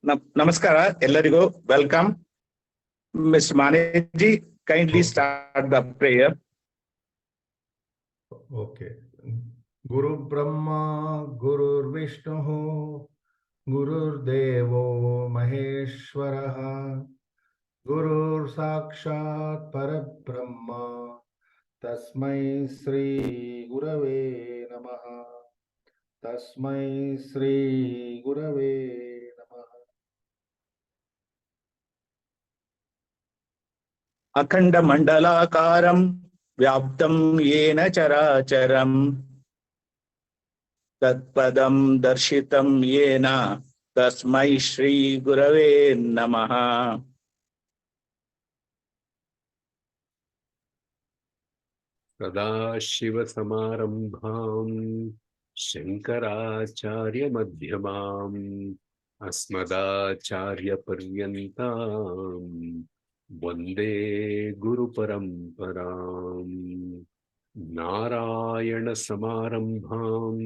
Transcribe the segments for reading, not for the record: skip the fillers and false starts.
Namaskara, ellarigu welcome. Mr. Maneji, kindly start the prayer. Okay. Guru Brahma, Guru Vishnu, Guru Devo Maheshwaraha, Guru Sakshat Parabrahma, Tasmai Sri Gurave Namaha, Tasmai Sri Gurave Namaha. Akhanda mandalakaram vyaptam yena characharam tatpadam darshitam yena tasmai Shri Gurave Namaha. सदाशिवसमारम्भाम् शङ्कराचार्यमध्यमाम् अस्मदाचार्यपर्यन्ताम् वन्दे गुरुपरम्पराम् नारायणसमारम्भाम्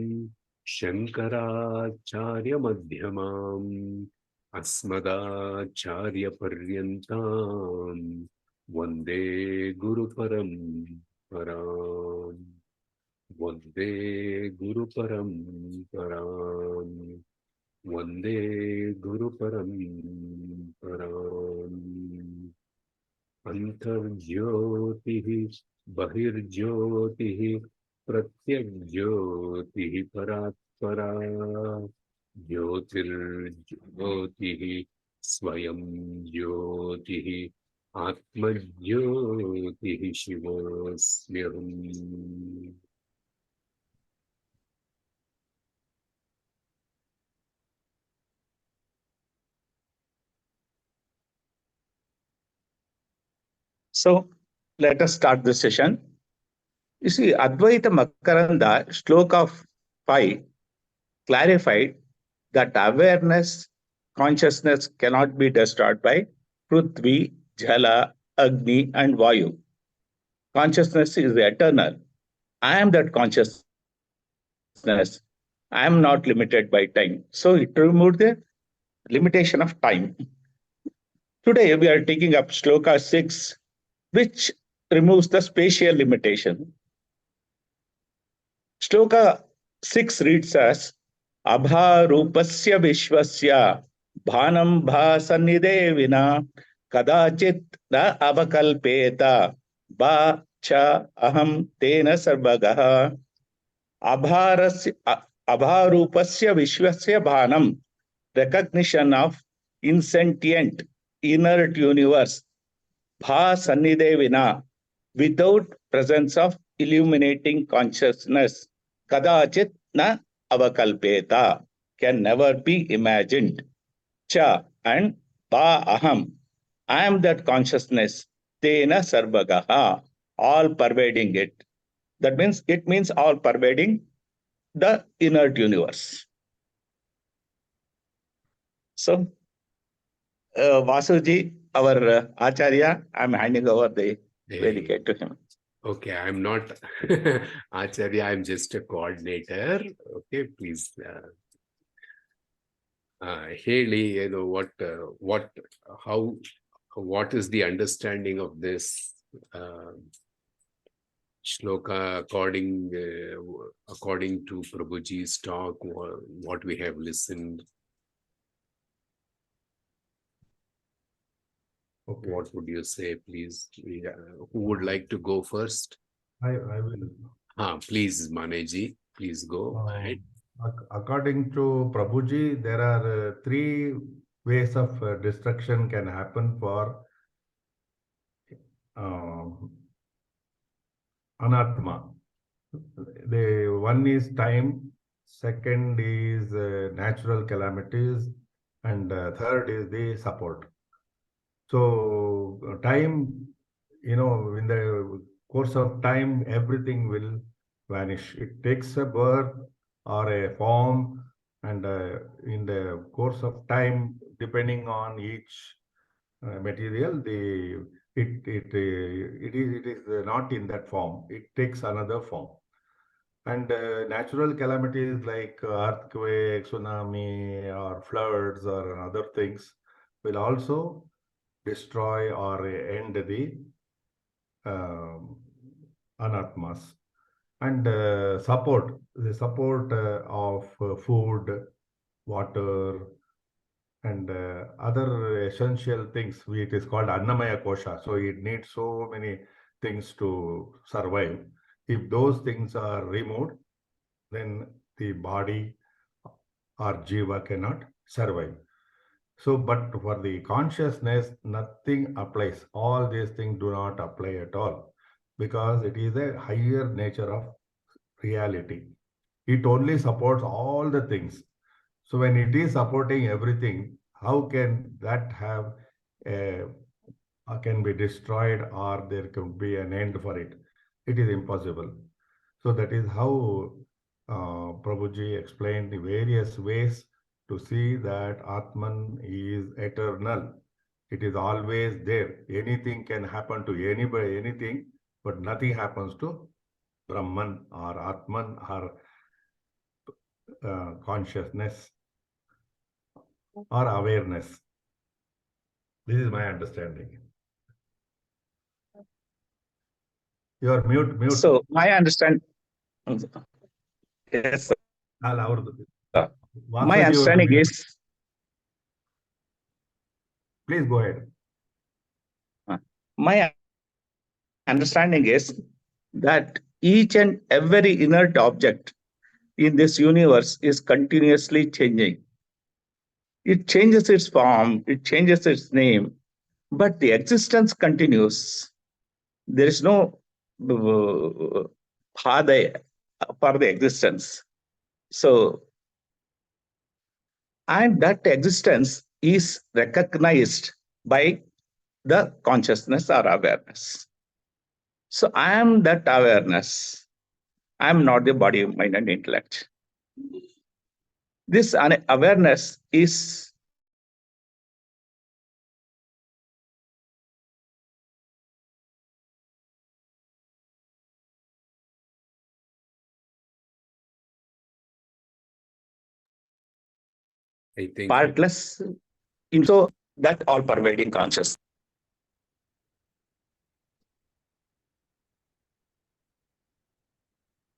शङ्कराचार्यमध्यमाम् अस्मदाचार्यपर्यन्ताम् वन्दे गुरुपरम्पराम् वन्दे गुरुपरम्पराम् वन्दे गुरुपरम्पराम् अन्तर्ज्योतिः बहिर्ज्योतिः प्रत्यग्ज्योतिः परात्परा ज्योतिर्ज्योतिः स्वयं ज्योतिः आत्मज्योतिः शिवोऽस्म्यहम्। So let us start the session. You see, Advaita Makaranda, Shloka 5, clarified that awareness, consciousness cannot be destroyed by Prithvi, Jala, Agni, and Vayu. Consciousness is eternal. I am that consciousness. I am not limited by time. So it removed the limitation of time. Today we are taking up Shloka 6, which removes the spatial limitation. Shloka 6 reads as Abharupasya Vishwasya Bhanam Bhasannidevina Kadachit Na Avakalpeta Ba Cha Aham Tena Sarvagaha. Abharupasya Vishwasya Bhanam, recognition of insentient inert universe, bha sannidevina, without presence of illuminating consciousness, kadachit na avakalpeta, can never be imagined. Cha and ba aham, I am that consciousness, tena sarvagaha, all pervading it. That means it means all pervading the inert universe. So, Vasuji, our Acharya, I'm handing over the Vedika to him. Okay, I'm not Acharya, I'm just a coordinator. Okay, please. Haley, you know, what is the understanding of this shloka according to Prabhuji's talk, what we have listened? Okay. What would you say, please? Who would like to go first? I will. Please, Maneji, please go ahead. According to Prabhuji, there are three ways of destruction can happen for anatma. The one is time, second is natural calamities, and third is the support. So time, you know, in the course of time, everything will vanish. It takes a birth or a form, and in the course of time, depending on each material, it is not in that form. It takes another form. And natural calamities like earthquake, tsunami, or floods, or other things will also destroy or end the um, anatmas. And the support of food, water, and other essential things. It is called Annamaya Kosha. So it needs so many things to survive. If those things are removed, then the body or jiva cannot survive. So, but for the consciousness, nothing applies. All these things do not apply at all because it is a higher nature of reality. It only supports all the things. So when it is supporting everything, how can that have a, can be destroyed or there can be an end for it? It is impossible. So that is how Prabhuji explained the various ways to see that Atman is eternal. It is always there. Anything can happen to anybody, anything, but nothing happens to Brahman or Atman or consciousness or awareness. This is my understanding. You are mute. So my understand, yes, sir. My Vasaji, you are understanding mute. is, Please go ahead. my understanding is that each and every inert object in this universe is continuously changing. It changes its form, it changes its name, but the existence continues. There is no path for the existence. So, and that existence is recognized by the consciousness or awareness. So, I am that awareness. I am not the body, mind, and intellect. This awareness is I think partless, so that all pervading consciousness.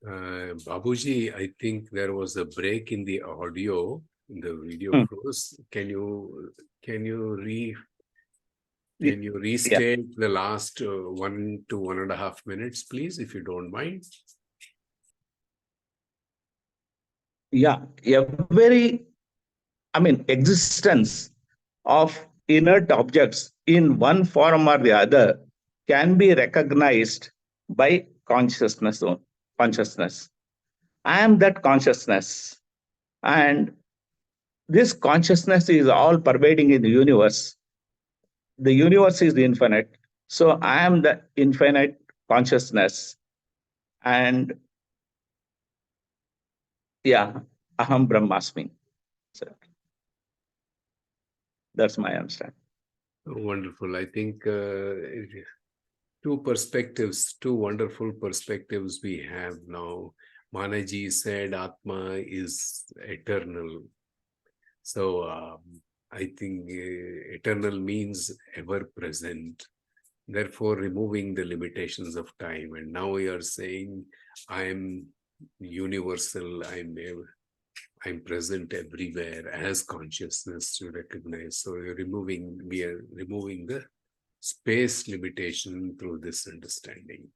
Babuji, I think there was a break in the audio. The video froze. Can you restate the last 1 to 1.5 minutes, please, if you don't mind? Yeah, existence of inert objects in one form or the other can be recognized by consciousness. Consciousness. I am that consciousness, and this consciousness is all pervading in the universe. The universe is infinite, so I am the infinite consciousness, and yeah, aham brahmasmi. So that's my understanding. Wonderful. I think two wonderful perspectives we have now. Manaji said Atma is eternal. So I think eternal means ever present. Therefore, removing the limitations of time. And now we are saying I am universal. I'm present everywhere as consciousness to recognize. So we are removing the space limitation through this understanding.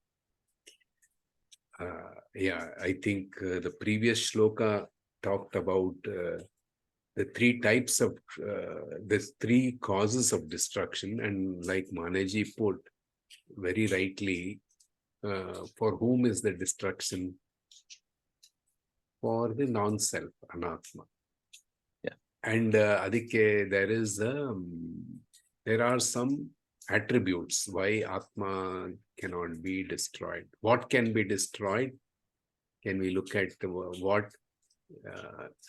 I think the previous shloka talked about the three types of, the three causes of destruction. And like Manaji put very rightly, for whom is the destruction? For the non-self, anatma. Yeah. And adike, there are some attributes why atma cannot be destroyed. What can be destroyed? Can we look at what,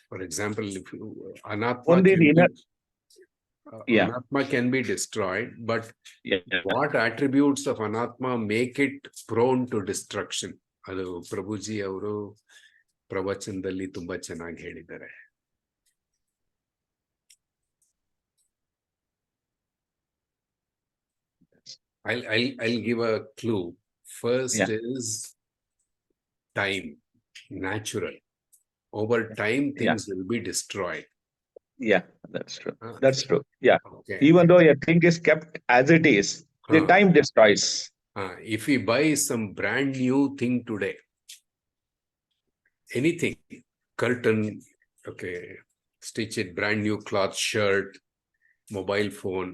for example, if anatma anatma can be destroyed, but what attributes of anatma make it prone to destruction? ಅದು ಪ್ರಭುಜಿ ಅವರು ಪ್ರವಚನದಲ್ಲಿ ತುಂಬಾ ಚೆನ್ನಾಗಿ ಹೇಳಿದ್ದಾರೆ. I'll give a clue. First is time, natural. Over time, things will be destroyed. Yeah, that's true. That's true. Yeah. Okay. Even though a thing is kept as it is, the time destroys. If we buy some brand new thing today, anything, curtain, okay, stitch it, brand new cloth, shirt, mobile phone,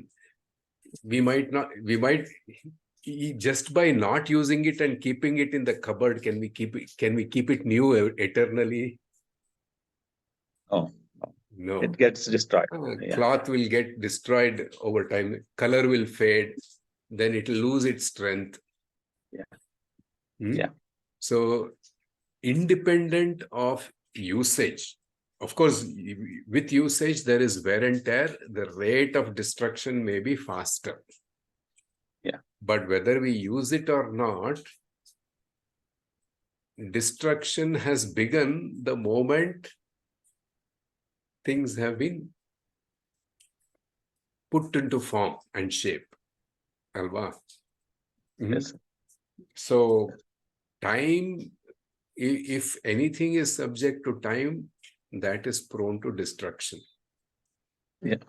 we might just by not using it and keeping it in the cupboard, can we keep it new eternally? Oh, No. it gets destroyed. Cloth will get destroyed over time. Color will fade. Then it will lose its strength. Yeah. So, independent of usage, of course, with usage, there is wear and tear. The rate of destruction may be faster. Yeah. But whether we use it or not, destruction has begun the moment things have been put into form and shape. Alva. Yes. So, time, if anything is subject to time, that is prone to destruction. Yeah.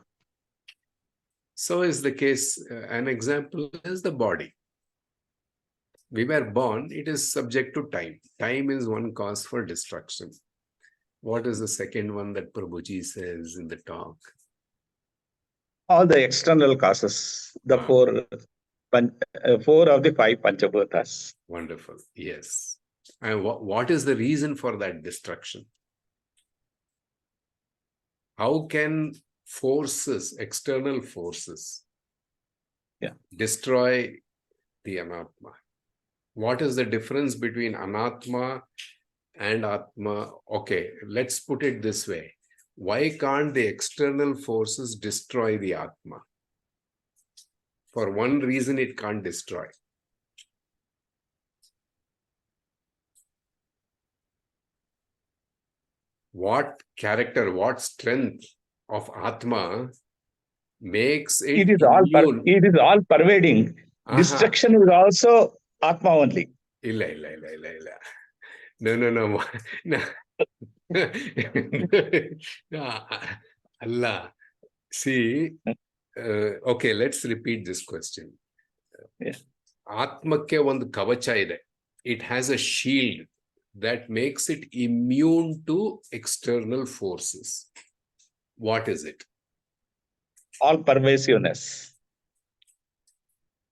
So is the case. An example is the body. We were born, it is subject to time. Time is one cause for destruction. What is the second one that Prabhuji says in the talk? All the external causes, the four of the five Panchabhutas. Wonderful. Yes. And what is the reason for that destruction? How can forces, external forces, destroy the anatma? What is the difference between anatma and atma? Okay, let's put it this way. Why can't the external forces destroy the atma? For one reason, it can't destroy. What character, what strength of atma makes it immune? It is all pervading. Destruction is also atma only. Illa. No. Allah. See, okay, let's repeat this question. Atmakke ಒಂದು ಕವಚ ಇದೆ. It has a shield that makes it immune to external forces. What is it? All pervasiveness.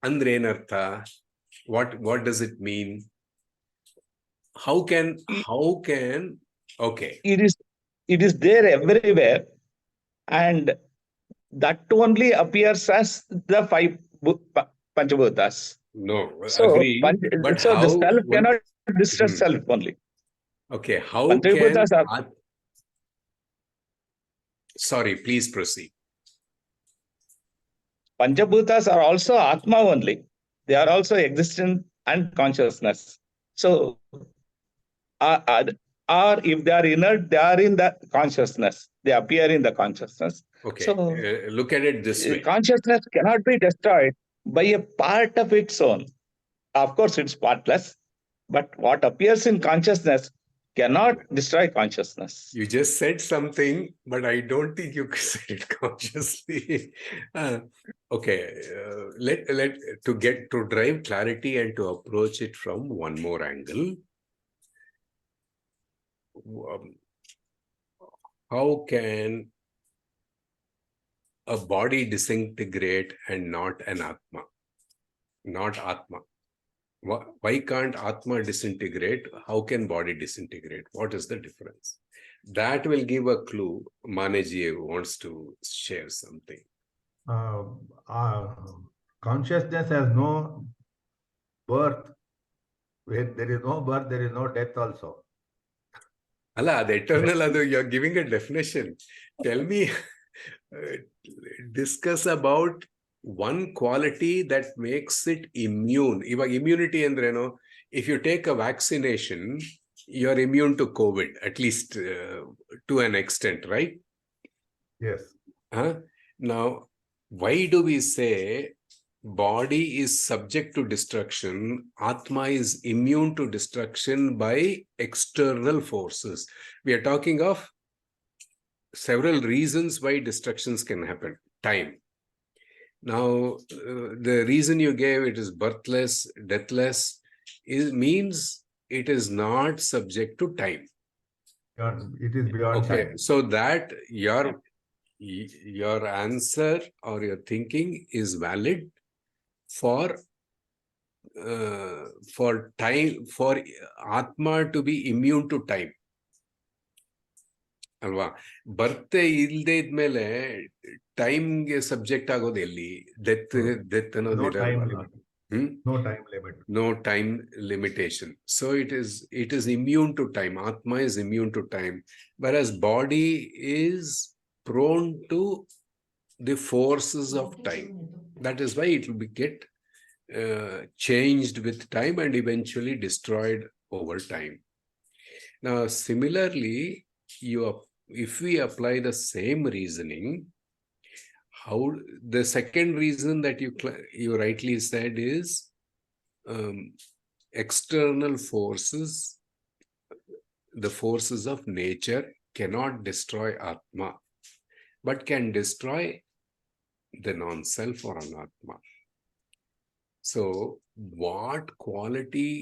Andre enartha? What does it mean? How can okay? It is there everywhere, and that only appears as the five Panchabhutas. No, so, agree. But so how, the self cannot destroy self only. Okay, how can? Sorry, please proceed. Panchabhutas are also atma only. They are also existence and consciousness. So, or if they are inert, they are in the consciousness. They appear in the consciousness. Okay, so look at it this way. Consciousness cannot be destroyed by a part of its own. Of course, it's partless, but what appears in consciousness cannot destroy consciousness. You just said something, but I don't think you said it consciously. Okay, to drive clarity and to approach it from one more angle. How can a body disintegrate and not an atma? Not atma. Why can't atma disintegrate? How can body disintegrate? What is the difference? That will give a clue. Manaji wants to share something. Consciousness has no birth. When there is no birth, there is no death also. Allah, the eternal, you're giving a definition. Tell me, discuss about one quality that makes it immune. Immunity andreno, if you take a vaccination, you're immune to COVID, at least to an extent, right? Yes. Now, why do we say body is subject to destruction, Atma is immune to destruction by external forces? We are talking of several reasons why destructions can happen. Time. Now, the reason you gave, it is birthless, deathless, means it is not subject to time. It is beyond Okay, time. so that your answer or your thinking is valid for time, for Atma to be immune to time. ಅಲ್ವಾ? ಬರ್ತೆ ಇಲ್ದೇ ಇದ್ಮೇಲೆ ಟೈಮ್ಗೆ subject ಆಗೋದು ಎಲ್ಲಿ? Death ಅನ್ನೋದು ಇರಲ್ವಲ್ಲ. No time limit. No time limitation. So it is immune to time. Atma is immune to time, whereas body is prone to the forces of time. That is why it will get changed with time and eventually destroyed over time. Now, similarly, if we apply the same reasoning, how the second reason that you rightly said is external forces, the forces of nature cannot destroy Atma, but can destroy the non-self or anatma. So, what quality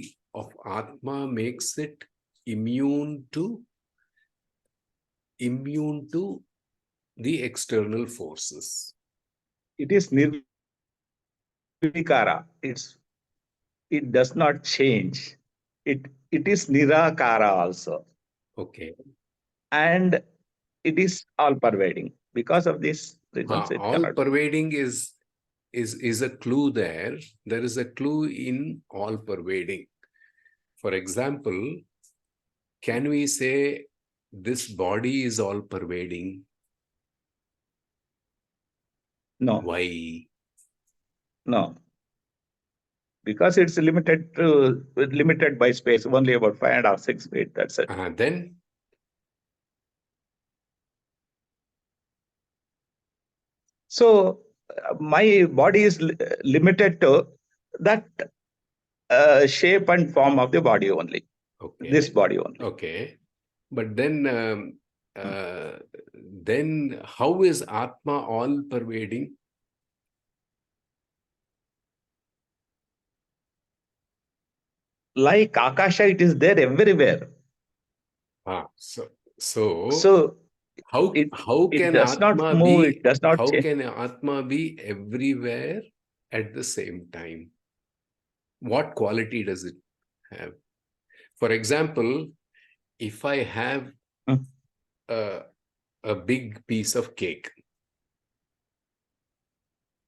of Atma makes it immune to the external forces? It is nirvikara. It does not change. It is nirakara also. Okay. And it is all pervading. Because of this reasons, it all cannot. pervading is a clue there. There is a clue in all pervading. For example, can we say this body is all pervading? No. Why? No. Because it's limited by space, only about 5.5, 6 feet. That's it. Then? So my body is limited to that shape and form of the body only. Okay. This body only. Okay. But then how is Atma all pervading? Like Akasha, it is there everywhere. So how can does Atma not move, be, it does not how change. can Atma be everywhere at the same time? What quality does it have? For example, if I have a big piece of cake.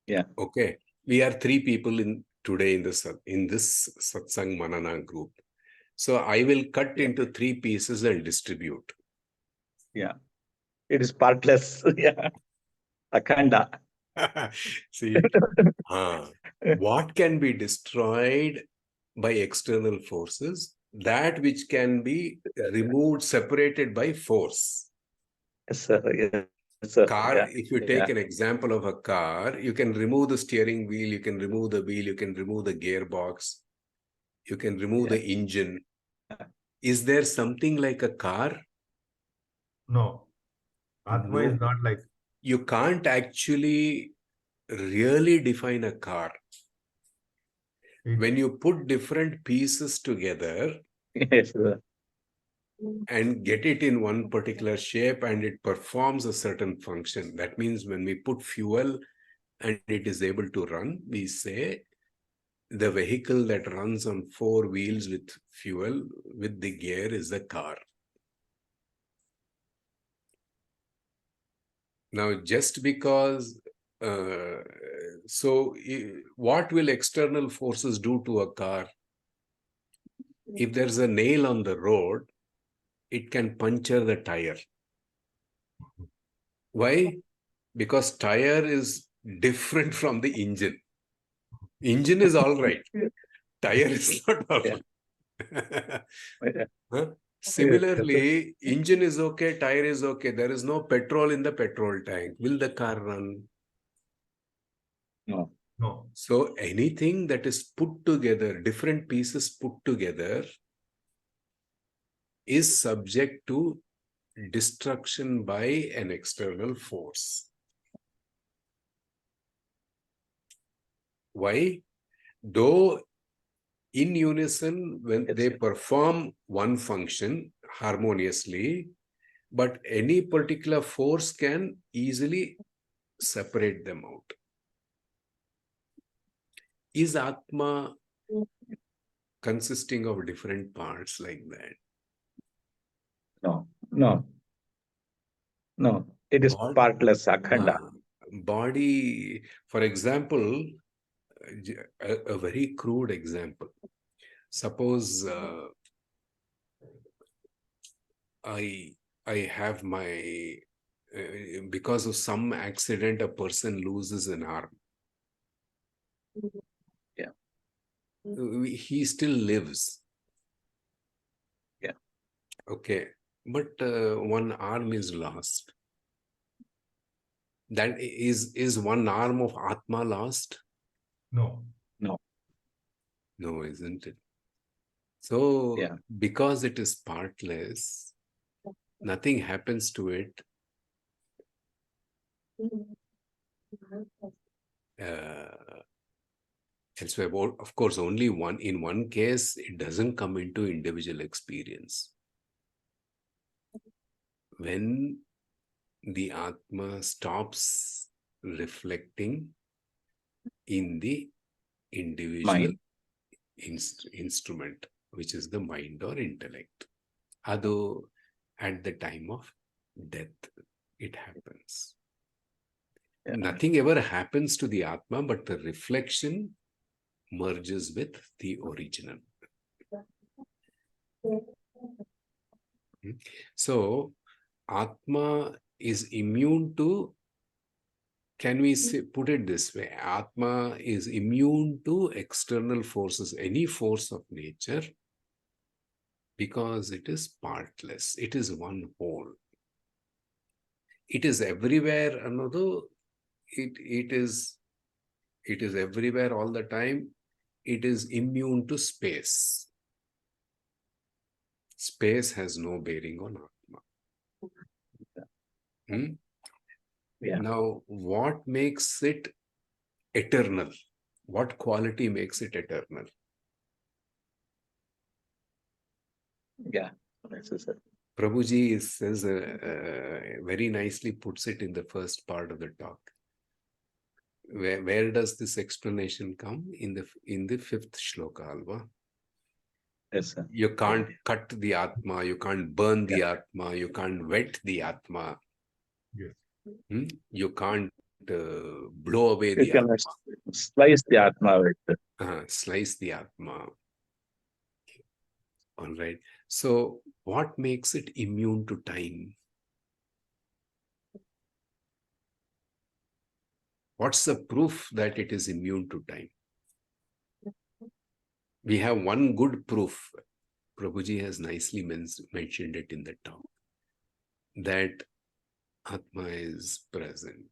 Yeah. Okay. We are 3 people today in this Satsang Manana group. So I will cut into 3 pieces and distribute. Yeah. It is partless. Yeah. Akhanda. See, what can be destroyed by external forces? That which can be removed, separated by force. Yes, sir. Yes, sir. Car, Yeah. if you take an example of a car, you can remove the steering wheel, you can remove the wheel, you can remove the gearbox, you can remove the engine. Is there something like a car? No. Atma is not like. You can't actually really define a car. When you put different pieces together, yes, sir, and get it in one particular shape and it performs a certain function. That means when we put fuel and it is able to run, we say the vehicle that runs on 4 wheels with fuel with the gear is a car. Now, just because what will external forces do to a car? If there's a nail on the road, it can puncture the tire. Why? Because tire is different from the engine. Engine is all right. Tire is not all right. Huh? Similarly, engine is okay, tire is okay. There is no petrol in the petrol tank. Will the car run? No. No. So anything that is put together, different pieces put together, is subject to destruction by an external force. Why? Though in unison, when they perform one function harmoniously, but any particular force can easily separate them out. Is Atma consisting of different parts like that? No. No. No. It is partless, akhanda. Body, for example, a very crude example. Suppose I have my, because of some accident, a person loses an arm. Yeah. He still lives. Yeah. Okay. But one arm is lost. That is one arm of Atma lost? No. No. No, isn't it? So, Yeah. because it is partless, nothing happens to it. Elsewhere, of course, only one. In one case, it doesn't come into individual experience. When the Atma stops reflecting in the individual instrument, which is the mind or intellect. Although at the time of death, it happens. Yeah. Nothing ever happens to the Atma, but the reflection merges with the original. So, Atma is immune to, can we say, put it this way, Atma is immune to external forces, any force of nature, because it is partless. It is one whole. It is everywhere, another. It is everywhere all the time. It is immune to space. Space has no bearing on Atma. Yeah. Now, what makes it eternal? What quality makes it eternal? Yeah, necessary. Prabhuji says very nicely puts it in the first part of the talk. Where does this explanation come? In the fifth shloka, alva? Yes, sir. You can't cut the Atma, you can't burn the Atma, you can't wet the Atma. Yes. You can't blow away You the can Atma. Slice the Atma with slice the Atma. All right. So, what makes it immune to time? What's the proof that it is immune to time? We have one good proof. Prabhuji has nicely mentioned it in the talk. That Atma is present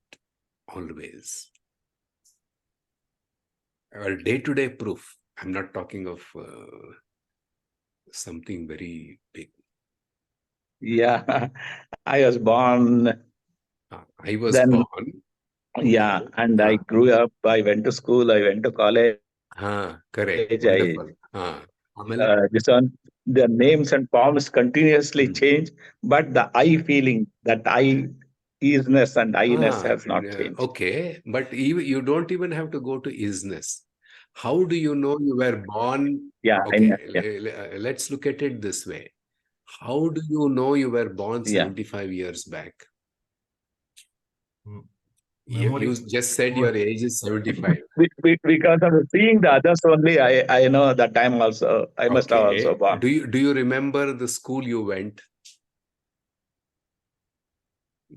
always. Our day-to-day proof. I'm not talking of something very big. Yeah, I was born. I was born. Okay. Yeah, and I grew up. I went to school. I went to college. Correct. Wonderful. This one, the names and forms continuously change, but the I feeling, that I isness and I-ness has not changed. Okay, but you don't even have to go to isness. How do you know you were born? Yeah. Okay, let's look at it this way. How do you know you were born 75 years back? You just said your age is 75. Because of seeing the others only, I know that time also. I must have also born. Do you remember the school you went?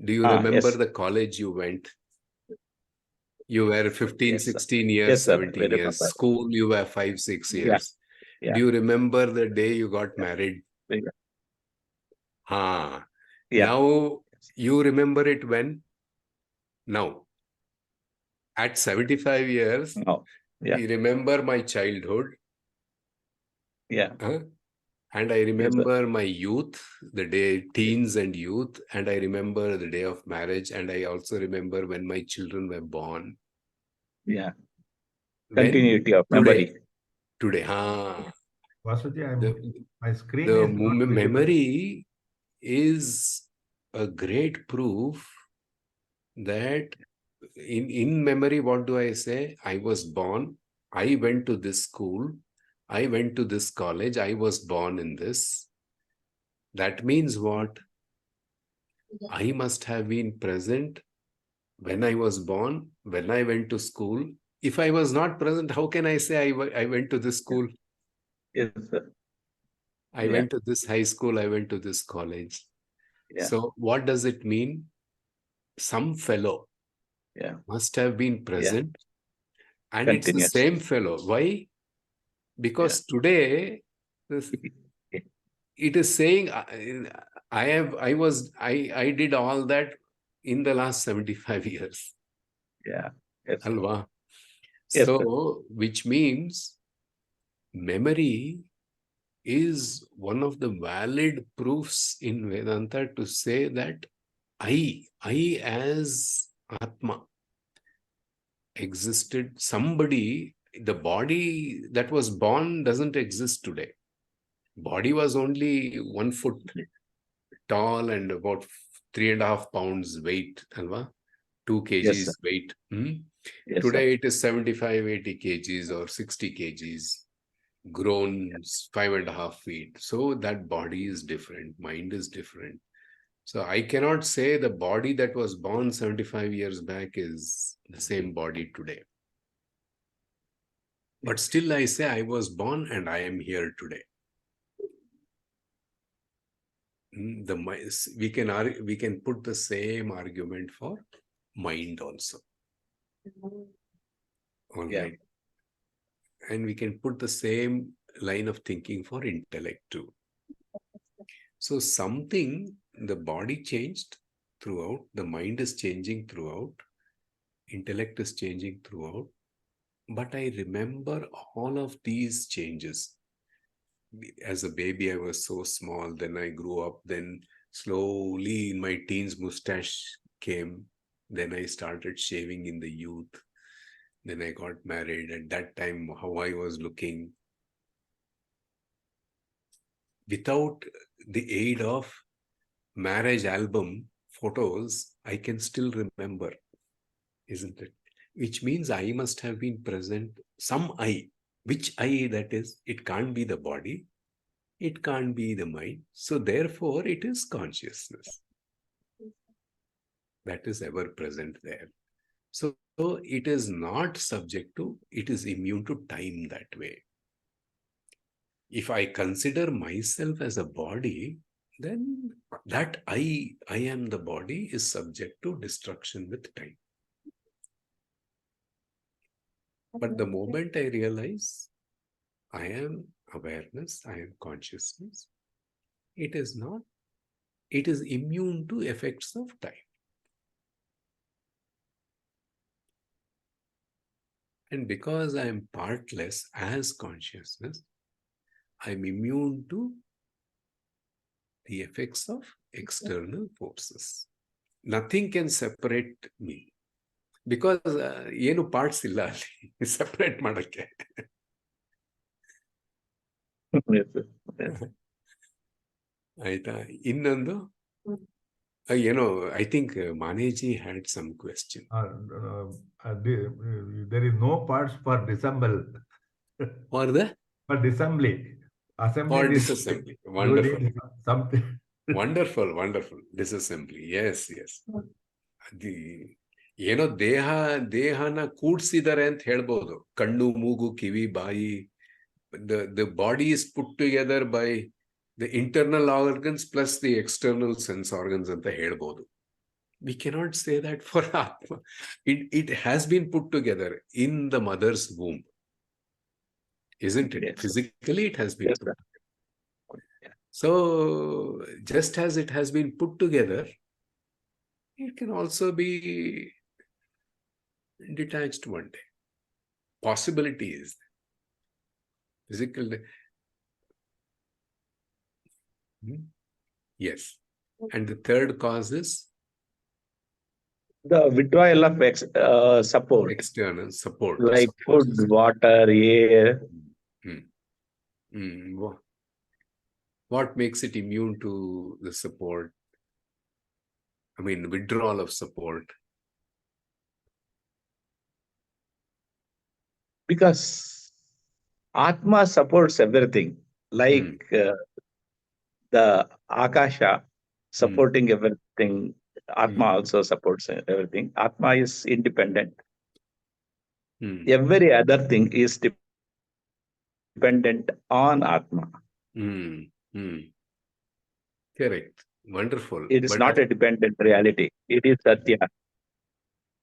Do you remember the college you went? You were 15, 16 years, 17 years. School, you were 5, 6 years. Yeah. Do you remember the day you got married? Yeah. Ah. Yeah. Now you remember it when? Now. At 75 years, No. Yeah. I remember my childhood. Yeah. And I Yes, sir. remember my youth, the day teens and youth, and I remember the day of marriage, and I also remember when my children were born. Yeah. When? Continuity of Today. memory. Today. My screen The is not visible. memory is a great proof that in memory, what do I say? I was born, I went to this school, I went to this college, I was born in this. That means what? I must have been present when I was born, when I went to school. If I was not present, how can I say I went to this school? Yes, sir. I Yeah. went to this high school, I went to this college. Yeah. So what does it mean? Some fellow Yeah. must have been present, and it's the Continuous. same fellow. Why? Because today it is saying I did all that in the last 75 years. Yeah. Yes, sir. Alva. Yes, sir. So, which means memory is one of the valid proofs in Vedanta to say that I as Atma existed. Somebody, the body that was born doesn't exist today. Body was only 1 foot tall and about 3.5 pounds weight, Alva? 2 Yes, sir. kgs weight. Yes, sir. Today it is 75, 80 kgs or 60 kgs, grown 5.5 feet. So that body is different, mind is different. So I cannot say the body that was born 75 years back is the same body today. But still I say I was born and I am here today. We can put the same argument for mind also. All Yeah. right. And we can put the same line of thinking for intellect too. So something, the body changed throughout, the mind is changing throughout, intellect is changing throughout. But I remember all of these changes. As a baby, I was so small. Then I grew up. Then slowly in my teens, mustache came. Then I started shaving in the youth. Then I got married. At that time, how I was looking. Without the aid of marriage album photos, I can still remember, isn't it? Which means I must have been present, some I. Which I that is? It can't be the body. It can't be the mind. So therefore, it is consciousness that is ever present there. So it is not subject to, it is immune to time that way. If I consider myself as a body, then that I am the body is subject to destruction with time. But the moment I realize I am awareness, I am consciousness, it is not, it is immune to effects of time. And because I am partless as consciousness, I am immune to the effects of external forces. Nothing can separate me. Because ಏನು parts ಇಲ್ಲ ಅಲ್ಲಿ separate ಮಾಡಕ್ಕೆ. ಆಯ್ತಾ? ಇನ್ನೊಂದು ಏನೋ I think ಮಾನೇಜಿ had some question. There is no parts for disassemble. For disassembly. Assembly. Or disassembly. Wonderful. You need something. Wonderful. Disassembly. Yes. ಏನೋ ದೇಹನ ಕೂಡ್ಸಿದ್ದಾರೆ ಅಂತ ಹೇಳ್ಬೋದು. ಕಣ್ಣು, ಮೂಗು, ಕಿವಿ, ಬಾಯಿ. The body is put together by the internal organs plus the external sense organs ಅಂತ ಹೇಳ್ಬೋದು. We cannot say that for Atma. It has been put together in the mother's womb. isn't it? Yes. Physically, it has been Yes, put. sir. Yeah. So, just as it has been put together, it can also be detached one day. Possibility is physical. Yes. And the third cause is The withdrawal of support, external support. like Support food, system. water, air. What makes it immune to the support? I mean, withdrawal of support. Because Atma supports everything, like the Akasha supporting everything. Atma also supports everything. Atma is independent. Every other thing is dependent on Atma. Correct. Wonderful. It is But not a dependent reality. It is Satya.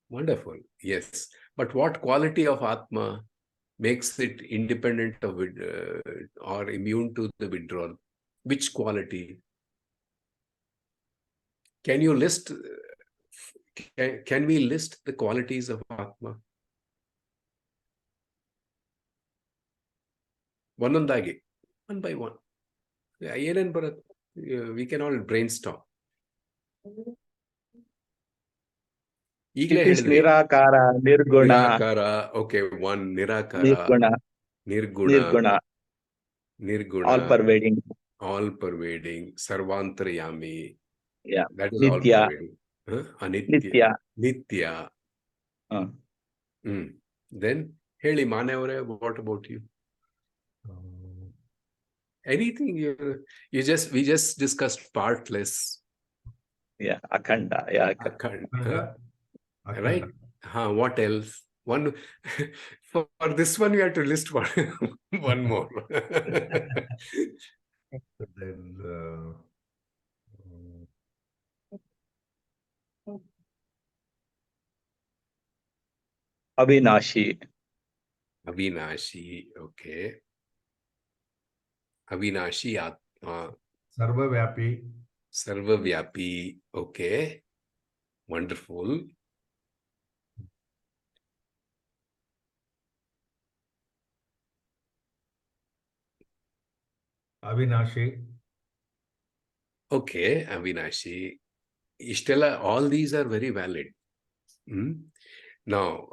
wonderful. Yes. But what quality of Atma makes it independent of or immune to the withdrawal? Which quality? Can you list? Can we list the qualities of Atma? Onondagi, one by one. Ayan Bharat, we can all brainstorm. ಈಗಲೇ It is ಹೇಳಿದ್ರಿ Nirakara, Nirguna, ನಿರಾಕಾರ okay one ನಿರಾಕಾರ Nirguna, ನಿರ್ಗುಣ Nirguna, ನಿರ್ಗುಣ all pervading. all pervading ಸರ್ವಾಂತರ್ಯಾಮಿ Yeah. that is all Nitya, pervading ಅನಿತ್ಯ Nitya. ನಿತ್ಯ Uh, then ಹೇಳಿ ಮಾನವರೇ what about you anything we just discussed partless yeah, Akhanda. Yeah, Akhanda. Right? What else? One for this one, you have to list one more. Then Avinashi. Avinashi, okay. Avinashi Atma. Sarvavyapi. Sarvavyapi, okay. Wonderful. Avinashi. Okay, Avinashi. Ishtela, all these are very valid. Now,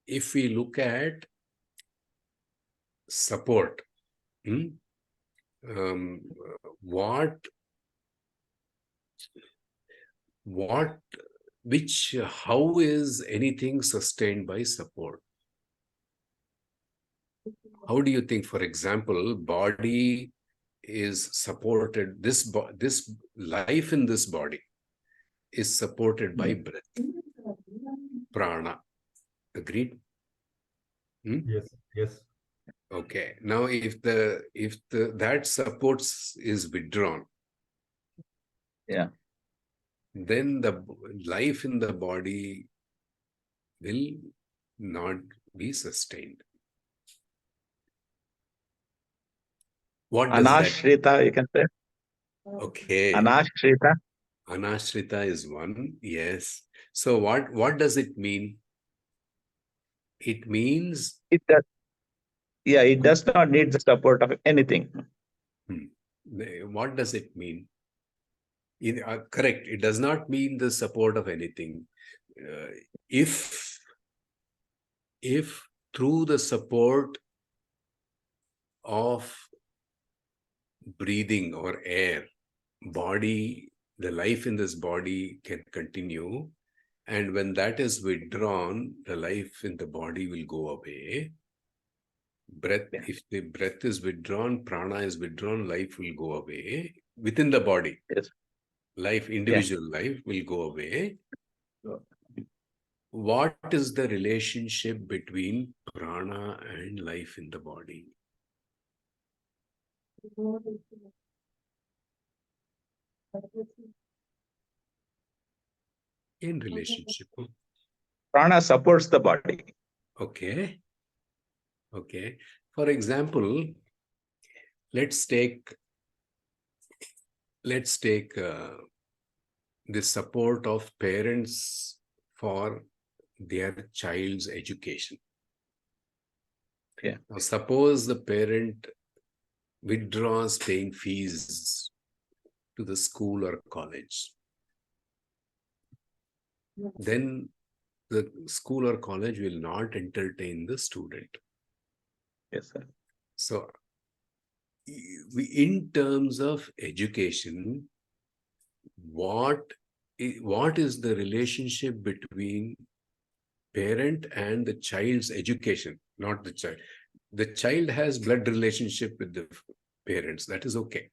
if we look at support, how is anything sustained by support? How do you think, for example, body is supported, this life in this body is supported by breath, prana. Agreed? Yes. Okay. Now, if that supports is withdrawn, Yeah. then the life in the body will not be sustained. What does Anashrita, you can say. Okay. Anashrita. Anashrita is one. Yes. So what does it mean? It means It does. Yeah, it does not need the support of anything. What does it mean? Correct. It does not mean the support of anything. If through the support of breathing or air, the life in this body can continue, and when that is withdrawn, the life in the body will go away. Breath, if the breath is withdrawn, prana is withdrawn, life will go away within the body. Yes. Life, individual life will go away. What is the relationship between prana and life in the body? In relationship. Prana supports the body. Okay. Okay. For example, let's take the support of parents for their child's education. Yeah. Now, suppose the parent withdraws paying fees to the school or college. Then the school or college will not entertain the student. Yes, sir. So, in terms of education, what is the relationship between parent and the child's education? Not the child. The child has blood relationship with the parents. That is okay.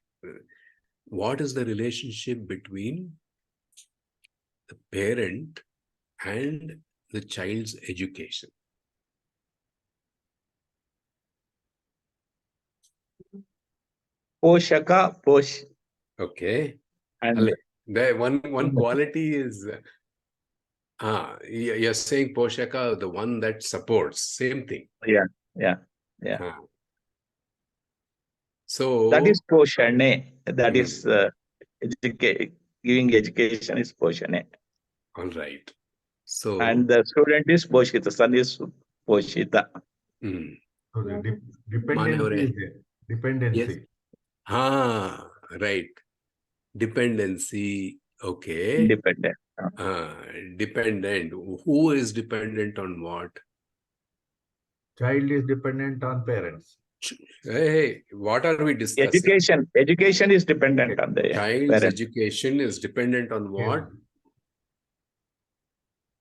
What is the relationship between the parent and the child's education? Poshaka, Posh, Okay. and The one quality is you're saying Poshaka, the one that supports, same thing. yeah, yeah, yeah. So That is Poshane. That Hmm. is giving education is Poshane. All right. So And the student is Poshita, son is Poshita. hmm. So the dependency Manavare. is there. Dependency. Yes. Right. Dependency. Okay. Independent. Dependent. Who is dependent on what? Child is dependent on parents. Hey, what are we discussing? Education is dependent on the Child's parent. education is dependent on what?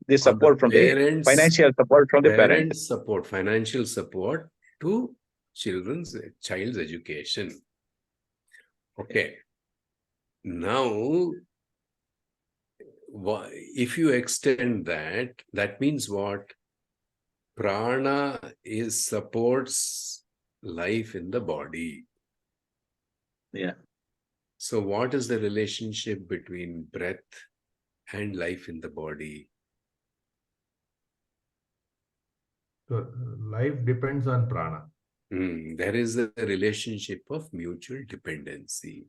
The On the support from the parents, financial support from the parent. parents support, financial support to child's education. Okay. Now, if you extend that, that means what? Prana supports life in the body. Yeah. So what is the relationship between breath and life in the body? So life depends on prana. There is a relationship of mutual dependency.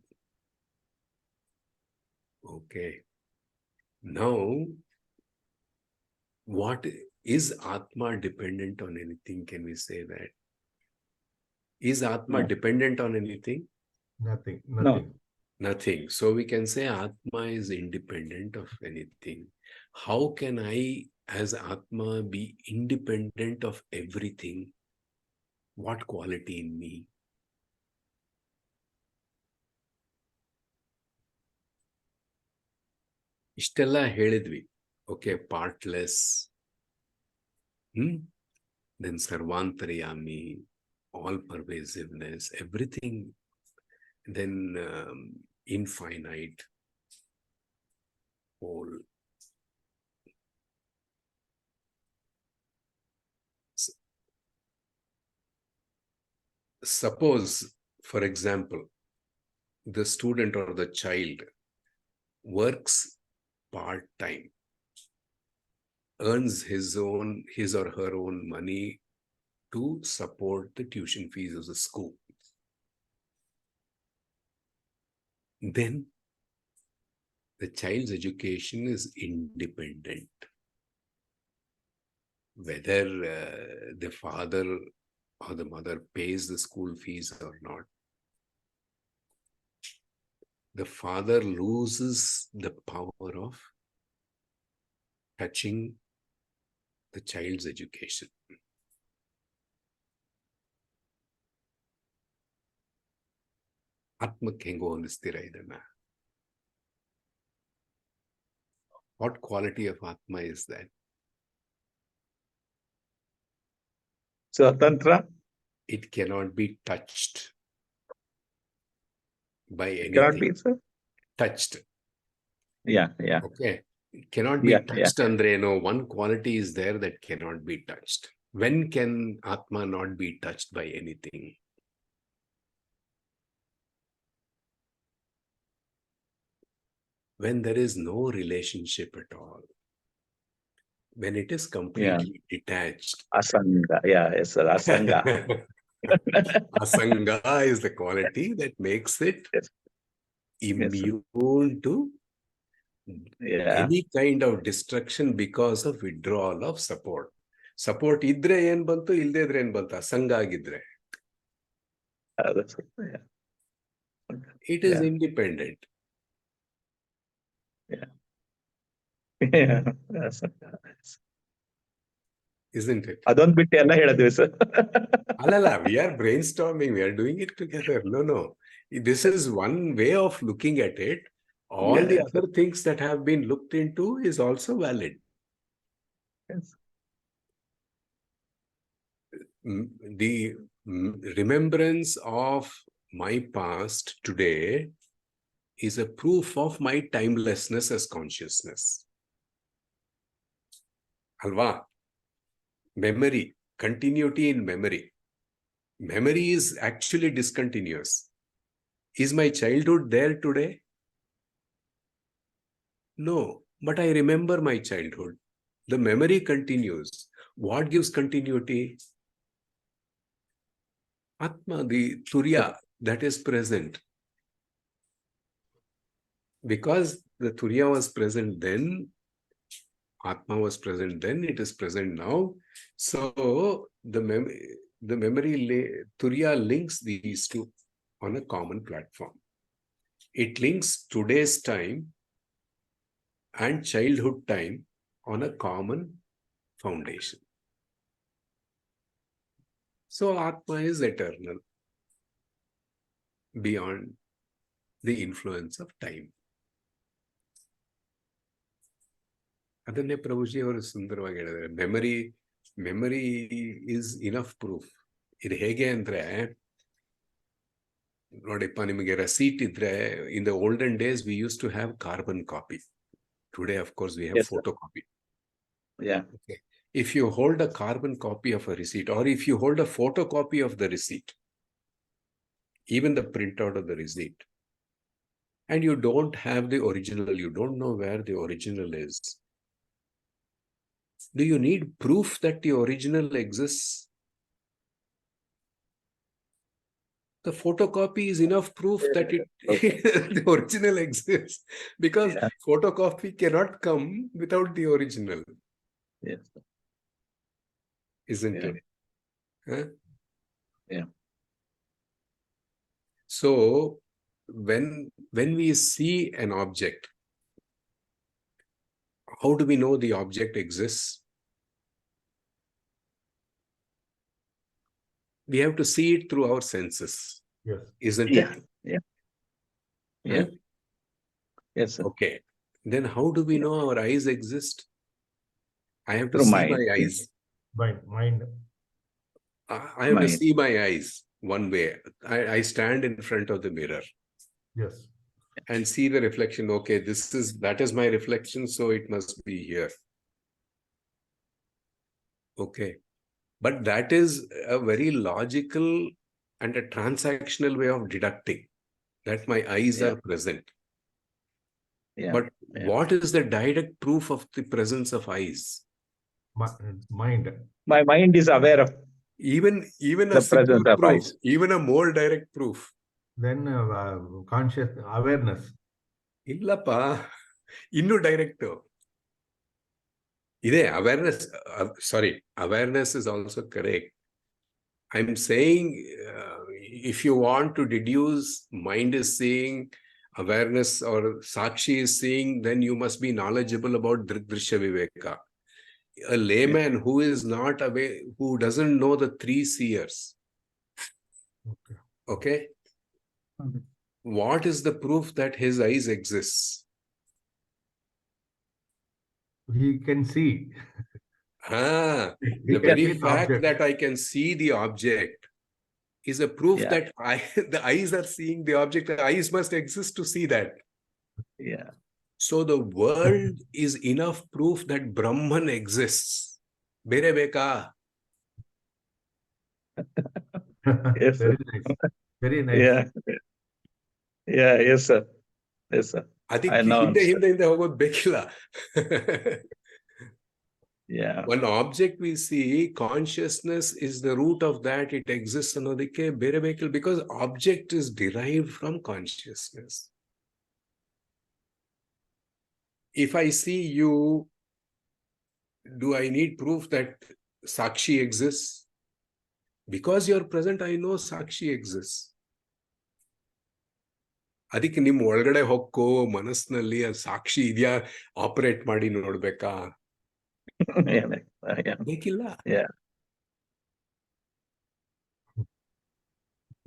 Okay. Now, what is Atma dependent on anything? Can we say that? Is Atma No. dependent on anything? Nothing. No. Nothing. So we can say Atma is independent of anything. How can I, as Atma, be independent of everything? What quality in me? ಇಷ್ಟೆಲ್ಲ ಹೇಳಿದ್ವಿ. Okay, partless. Then sarvantariyami, all pervasiveness, everything. Then infinite, whole. Suppose, for example, the student or the child works part-time, earns his or her own money to support the tuition fees of the school. Then the child's education is independent. Whether the father or the mother pays the school fees or not, the father loses the power of touching the child's education. ಆತ್ಮಕ್ಕೆ ಹೆಂಗೋ ಅನ್ನಿಸ್ತೀರಾ ಇದನ್ನ? What quality of Atma is that? Swatantra. It cannot be touched by It cannot anything. be, sir. Touched. Yeah, yeah. Okay. It cannot be Yeah, touched, Andre. No, one quality is there that cannot be touched. When can Atma not be touched by anything? When there is no relationship at all. when it is completely detached. Asanga. Yeah, yes, sir. Asanga. Asanga is the quality that makes it Yes. Yes, sir. immune to Yeah. any kind of destruction because of withdrawal of support. Support idre ಏನ್ ಬಂತು ಇಲ್ದೇ ಇದ್ರೆ ಏನ್ ಬಂತು ಅಸಂಗ ಆಗಿದ್ರೆ That's it. Yeah. it is independent. Yeah. Yeah. Asanga. Isn't it? ಅದೊಂದು ಬಿಟ್ಟು ಎಲ್ಲ ಹೇಳಿದ್ವಿ sir. Alala, we are brainstorming, we are doing it together. No. This is one way of looking at it. All the Yes, other things that have been looked into is also valid. yes. The remembrance of my past today is a proof of my timelessness as consciousness. Alva? Memory, continuity in memory. Memory is actually discontinuous. Is my childhood there today? No, but I remember my childhood. The memory continues. What gives continuity? Atma, the Turiya that is present. Because the Turiya was present then, Atma was present then, it is present now. So the memory Turiya links these two on a common platform. It links today's time and childhood time on a common foundation. So Atma is eternal, beyond the influence of time. ಅದನ್ನೇ ಪ್ರಭುಜಿ ಅವರು ಸುಂದರವಾಗಿ ಹೇಳಿದ್ದಾರೆ. Memory is enough proof. ಇದು ಹೇಗೆ ಅಂದ್ರೆ ನೋಡಿಪ್ಪ, ನಿಮಗೆ receipt ಇದ್ರೆ, in the olden days we use to have carbon copy. Today, of course, we have photocopy. Yeah. Okay. If you hold a carbon copy of a receipt, or if you hold a photocopy of the receipt, even the printout of the receipt, and you don't have the original, you don't know where the original is, do you need proof that the original exists? The photocopy is enough proof that the original exists, because photocopy cannot come without the original. Yes. Isn't it? Huh? Yeah. So when we see an object, how do we know the object exists? We have to see it through our senses. Yes. Isn't Yeah. it? Yeah. Yeah. Yes, sir. Okay. Then how do we know our eyes exist? I have to Through see mind. my eyes. Mind. I have to Mind. see my eyes one way. I stand in front of the mirror Yes. and see the reflection. Okay, that is my reflection, so it must be here. Okay. But that is a very logical and a transactional way of deducting that my eyes are present. Yeah. But what is the direct proof of the presence of eyes? Mind. My mind is aware of Even the a simple presence of proof, eyes. even a more direct proof. Then conscious awareness. Illappa, innu direct. Ide awareness, awareness is also correct. I'm saying if you want to deduce mind is seeing, awareness or Sakshi is seeing, then you must be knowledgeable about Drishya Viveka. A layman who is not aware, who doesn't know the three seers. Okay? What is the proof that his eyes exists? He can see. The very fact that I can see the object is a proof that the eyes are seeing the object. The eyes must exist to see that. Yeah. So the world is enough proof that Brahman exists. Bere beka. Yes. Very nice. Very nice. Yeah. Yeah. Yes, sir. Yes, sir. ಅದಕ್ಕೆ ಹಿಂದೆ ಹೋಗೋದು ಬೇಕಿಲ್ಲ. Yeah. One object we see, consciousness is the root of that. It exists another because object is derived from consciousness. If I see you, do I need proof that Sakshi exists? Because you're present, I know Sakshi exists. ಅದಕ್ಕೆ ನಿಮ್ಮ ಒಳಗಡೆ ಹೊಕ್ಕು ಮನಸ್ಸಿನಲ್ಲಿ ಸಾಕ್ಷಿ ಇದೆಯಾ operate ಮಾಡಿ ನೋಡ್ಬೇಕಾ? ಬೇಕಿಲ್ಲ. Yeah.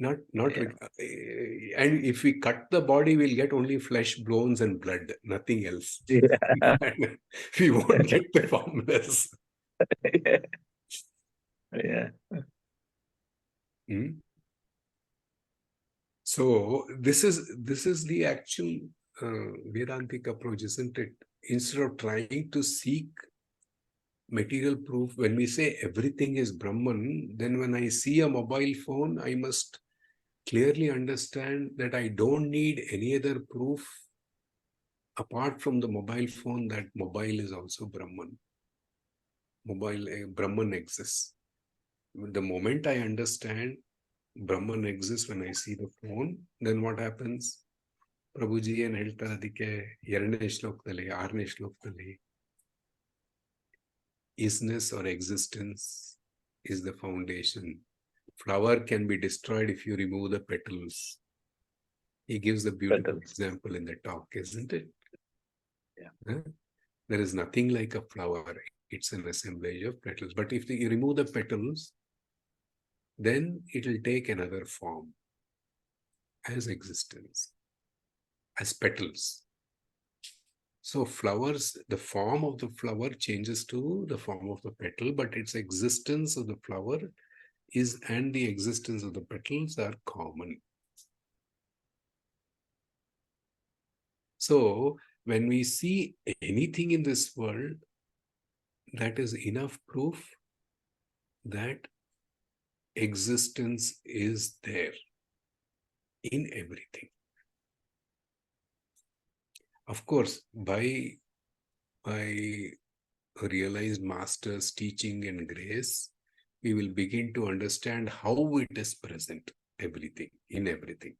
Not and if we cut the body, we'll get only flesh, bones, and blood, nothing else. Yeah. We won't get the formless. Yeah. Hmm? So this is the actual Vedantic approach, isn't it? Instead of trying to seek material proof, when we say everything is Brahman, then when I see a mobile phone, I must clearly understand that I don't need any other proof apart from the mobile phone that mobile is also Brahman. Brahman exists. The moment I understand Brahman exists when I see the phone, then what happens? Prabhuji ಏನು ಹೇಳ್ತಾರೆ ಅದಕ್ಕೆ 2ನೇ ಶ್ಲೋಕದಲ್ಲಿ 6ನೇ ಶ್ಲೋಕದಲ್ಲಿ, isness or existence is the foundation. Flower can be destroyed if you remove the petals. He gives a beautiful example in the talk, isn't it? Yeah. Huh? There is nothing like a flower. It's an assemblage of petals. But if you remove the petals, then it will take another form as existence, as petals. So flowers, the form of the flower changes to the form of the petal, but its existence of the flower and the existence of the petals are common. So when we see anything in this world, that is enough proof that existence is there in everything. Of course, by realized master's teaching and grace, we will begin to understand how it is present, everything, in everything.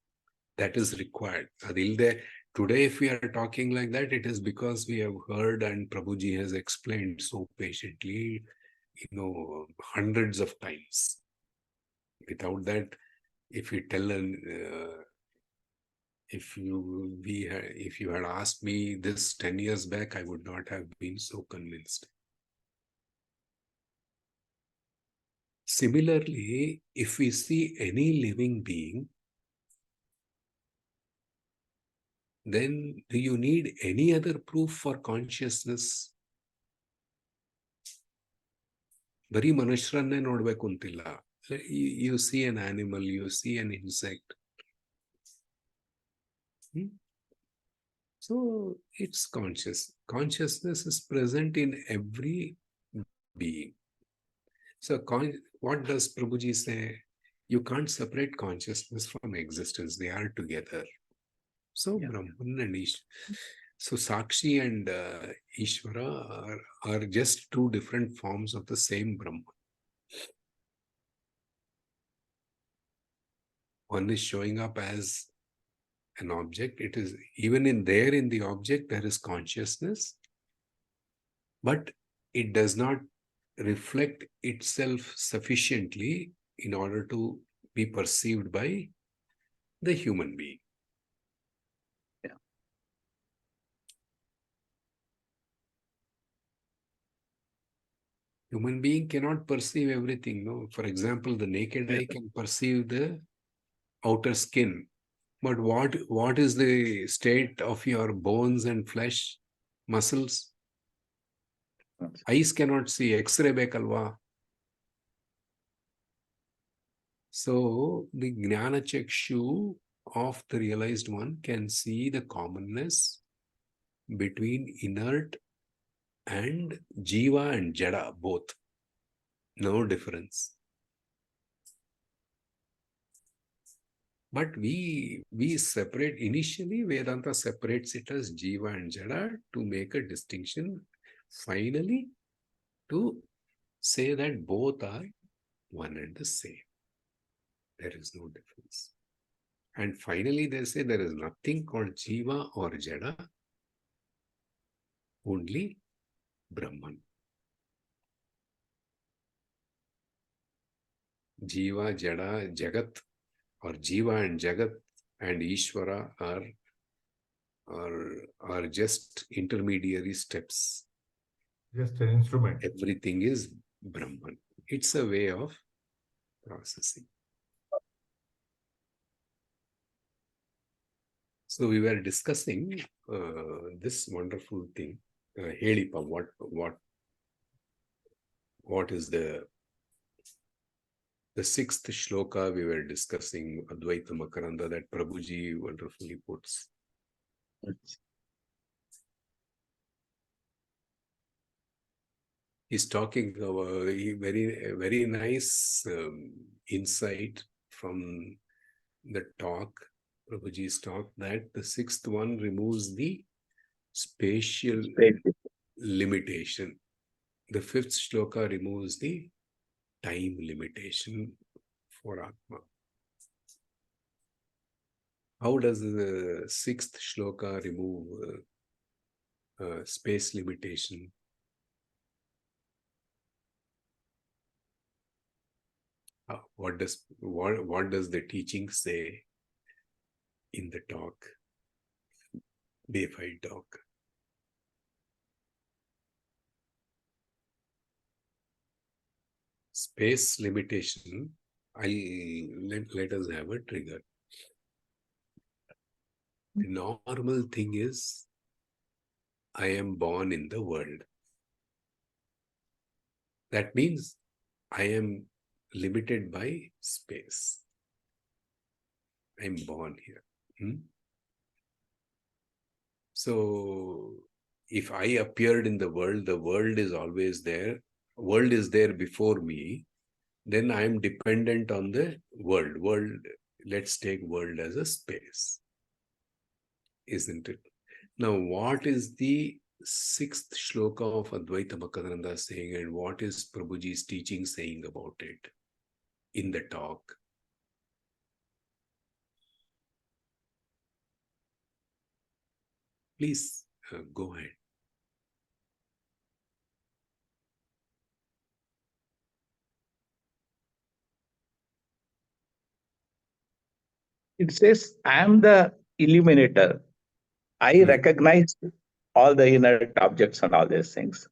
That is required. Today, if we are talking like that, it is because we have heard and Prabhuji has explained so patiently, hundreds of times. Without that, if we tell if you had asked me this 10 years back, I would not have been so convinced. Similarly, if we see any living being, then do you need any other proof for consciousness? ಬರೀ ಮನುಷ್ಯರನ್ನೇ ನೋಡ್ಬೇಕು ಅಂತಿಲ್ಲ. You see an animal, you see an insect. So it's conscious. Consciousness is present in every being. So what does Prabhuji say? You can't separate consciousness from existence. They are together. So yeah. Brahman and Ishvara. So Sakshi and Ishvara are just two different forms of the same Brahman. One is showing up as an object. It is even in the object there is consciousness, but it does not reflect itself sufficiently in order to be perceived by the human being. Yeah. Human being cannot perceive everything. No, for example, the naked eye can perceive the outer skin. But what is the state of your bones and flesh, muscles? Eyes cannot see. X-ray bekalva. So the Jnana Chakshu of the realized one can see the commonness between inert and Jiva and Jada, both. No difference. But we separate, initially Vedanta separates it as Jiva and Jada to make a distinction. Finally, to say that both are one and the same. There is no difference. And finally, they say there is nothing called Jiva or Jada, only Brahman. Jiva, Jada, Jagat, or Jiva and Jagat and Ishvara are just intermediary steps. Just an instrument. Everything is Brahman. It's a way of processing. So we were discussing this wonderful thing. Helipa, what is the sixth shloka we were discussing, Advaita Makaranda, that Prabhuji wonderfully puts. He's talking about a very nice insight from the talk, Prabhuji's talk, that the sixth one removes the spatial limitation. The fifth shloka removes the time limitation for Atma. How does the sixth shloka remove space limitation? What does the teaching say in the talk, deified talk? Space limitation, let us have a trigger. The normal thing is, I am born in the world. That means I am limited by space. I'm born here. So if I appeared in the world is always there. World is there before me. Then I am dependent on the world. Let's take world as a space. Isn't it? Now, what is the sixth shloka of Advaita Makaranda saying, and what is Prabhuji's teaching saying about it in the talk? Please go ahead. It says, I am the illuminator. I recognize all the inert objects and all these things.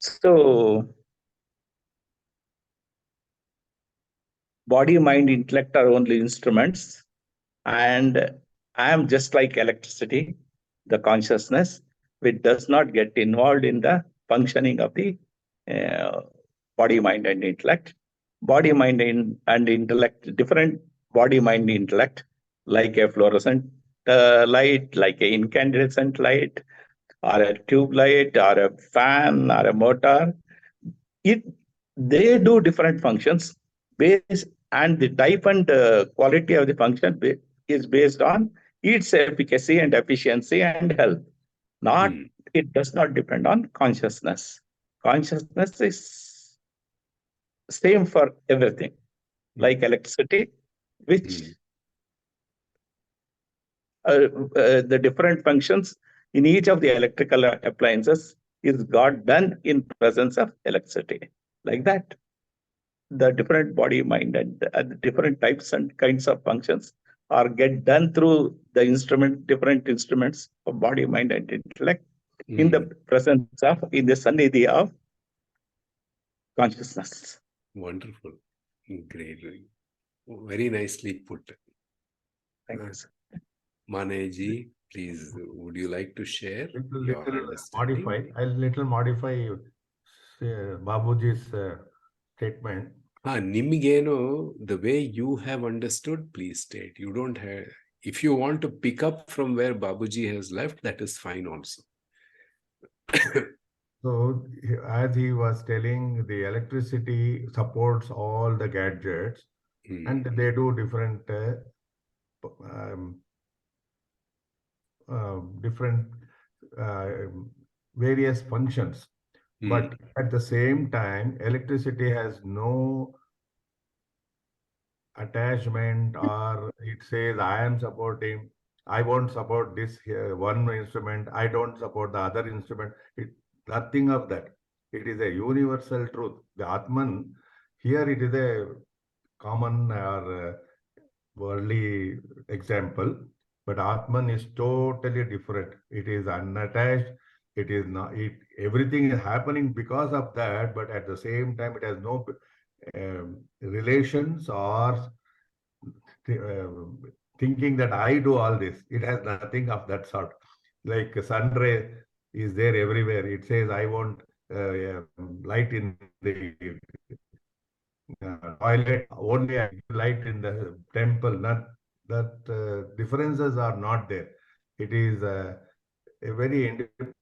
So, body, mind, intellect are only instruments. And I am just like electricity, the consciousness, which does not get involved in the functioning of the body, mind, and intellect. Body, mind, and intellect, different body, mind, intellect, like a fluorescent light, like an incandescent light, or a tube light, or a fan, or a motor. They do different functions based, and the type and quality of the function is based on its efficacy and efficiency and health. It does not depend on consciousness. Consciousness is same for everything, like electricity, which the different functions in each of the electrical appliances is got done in presence of electricity. Like that, the different body, mind, and the different types and kinds of functions are get done through the different instruments of body, mind, and intellect in the presence of, in the sannidhi of consciousness. Wonderful. Great. Very nicely put. Thank you, sir. Maneji, please, would you like to share your Little understanding? I'll modify Babuji's statement. Nimigeno, the way you have understood, please state. You don't have, if you want to pick up from where Babuji has left, that is fine also. So, as he was telling, the electricity supports all the gadgets, and they do different various functions. But at the same time, electricity has no attachment, or it says I am supporting, I won't support this here, one instrument, I don't support the other instrument. Nothing of that. It is a universal truth. The Atman, here it is a common or worldly example, but Atman is totally different. It is unattached. It is not. Everything is happening because of that, but at the same time, it has no relations or uh, thinking that I do all this. It has nothing of that sort. Like sun ray is there everywhere. It says I want light in the toilet, only I give light in the temple. Not that differences are not there. It is a very independent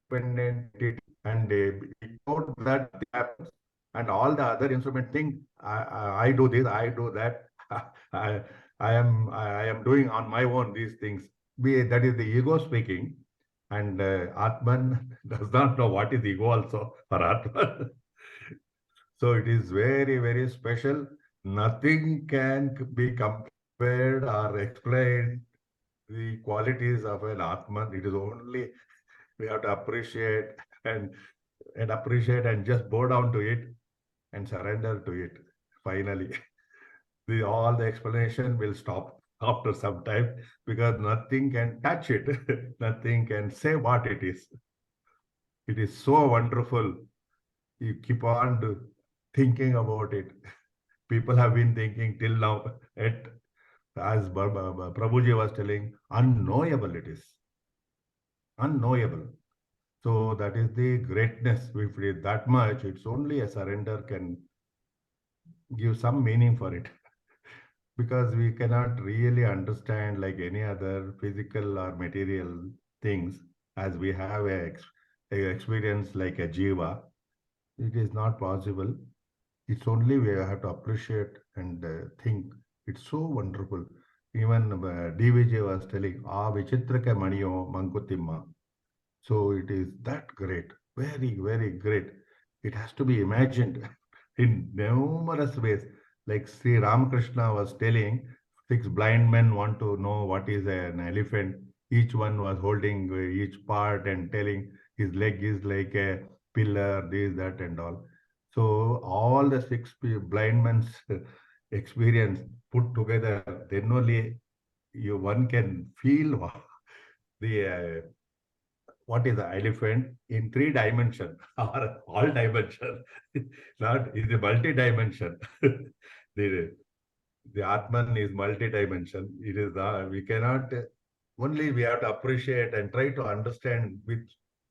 entity, and without that happens, and all the other instrument think I do this, I do that. I, I am doing on my own these things. That is the ego speaking, and Atman does not know what is ego also for Atman. So it is very, very special. Nothing can be compared or explained the qualities of an Atman. It is only we have to appreciate and appreciate and just bow down to it and surrender to it. Finally, all the explanation will stop after some time, because nothing can touch it. Nothing can say what it is. It is so wonderful. You keep on thinking about it. People have been thinking till now, as Prabhuji was telling, unknowable it is. Unknowable. So that is the greatness. If it is that much, it's only a surrender can give some meaning for it. Because we cannot really understand like any other physical or material things, as we have a experience like a jiva. It is not possible. It's only we have to appreciate and think. It's so wonderful. Even DVJ was telling, "Ah, vichitraka maniyo mankutimma." So it is that great, very, very great. It has to be imagined in numerous ways. Like Sri Ramakrishna was telling, 6 blind men want to know what is an elephant. Each one was holding each part and telling his leg is like a pillar, this, that, and all. So all the 6 blind men's experience put together, then only one can feel the what is the elephant in 3 dimension or all dimension, not is a multi-dimension. the the Atman is multi-dimension. It is we cannot only we have to appreciate and try to understand with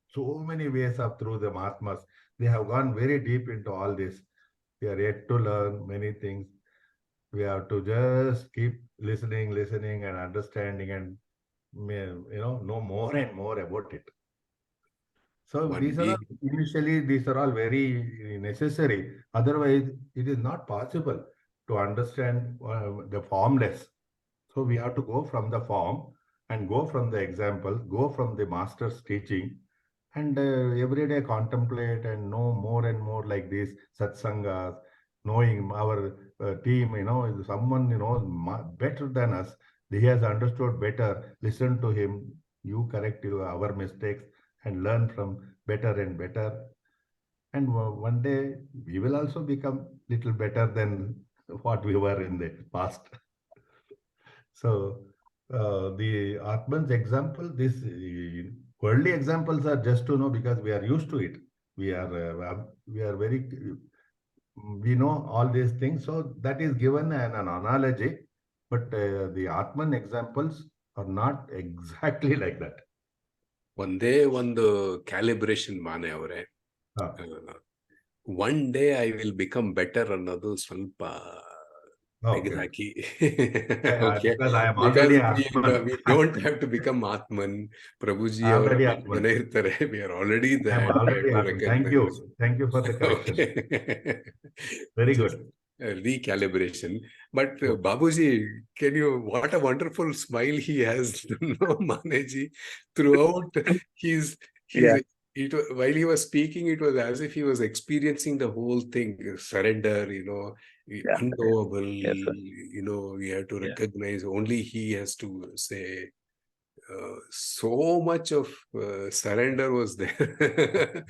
so many ways of through the Mahatmas. They have gone very deep into all this. We are yet to learn many things. We have to just keep listening, and understanding, and know more and more about it. So One these are all very necessary. Otherwise, it is not possible to understand the formless. So we have to go from the form and go from the example, go from the master's teaching, and every day contemplate and know more and more like this satsangas, knowing our team, is someone better than us. He has understood better. Listen to him. You correct our mistakes and learn from better and better. And one day we will also become little better than what we were in the past. So the Atman's example, this worldly examples are just to know because we are used to it. We are very, we know all these things. So that is given an analogy, but the Atman examples are not exactly like that. ಒಂದೇ ಒಂದು calibration ಮಾನೆ ಅವರೇ. One day I will become better ಅನ್ನೋದು ಸ್ವಲ್ಪ ತೆಗೆದಾಕಿ. We don't have to become ಆತ್ಮನ್. ಪ್ರಭುಜಿ ಅವರ ಮನೆ ಇರ್ತಾರೆ. We are already thank you for the correction. Very good. Recalibration. But Babuji, what a wonderful smile he has, Maneji, throughout his While he was speaking, it was as if he was experiencing the whole thing, surrender, Yeah. unknowable, Yes, sir. we have to Yeah. recognize only he has to say. So much of surrender was there.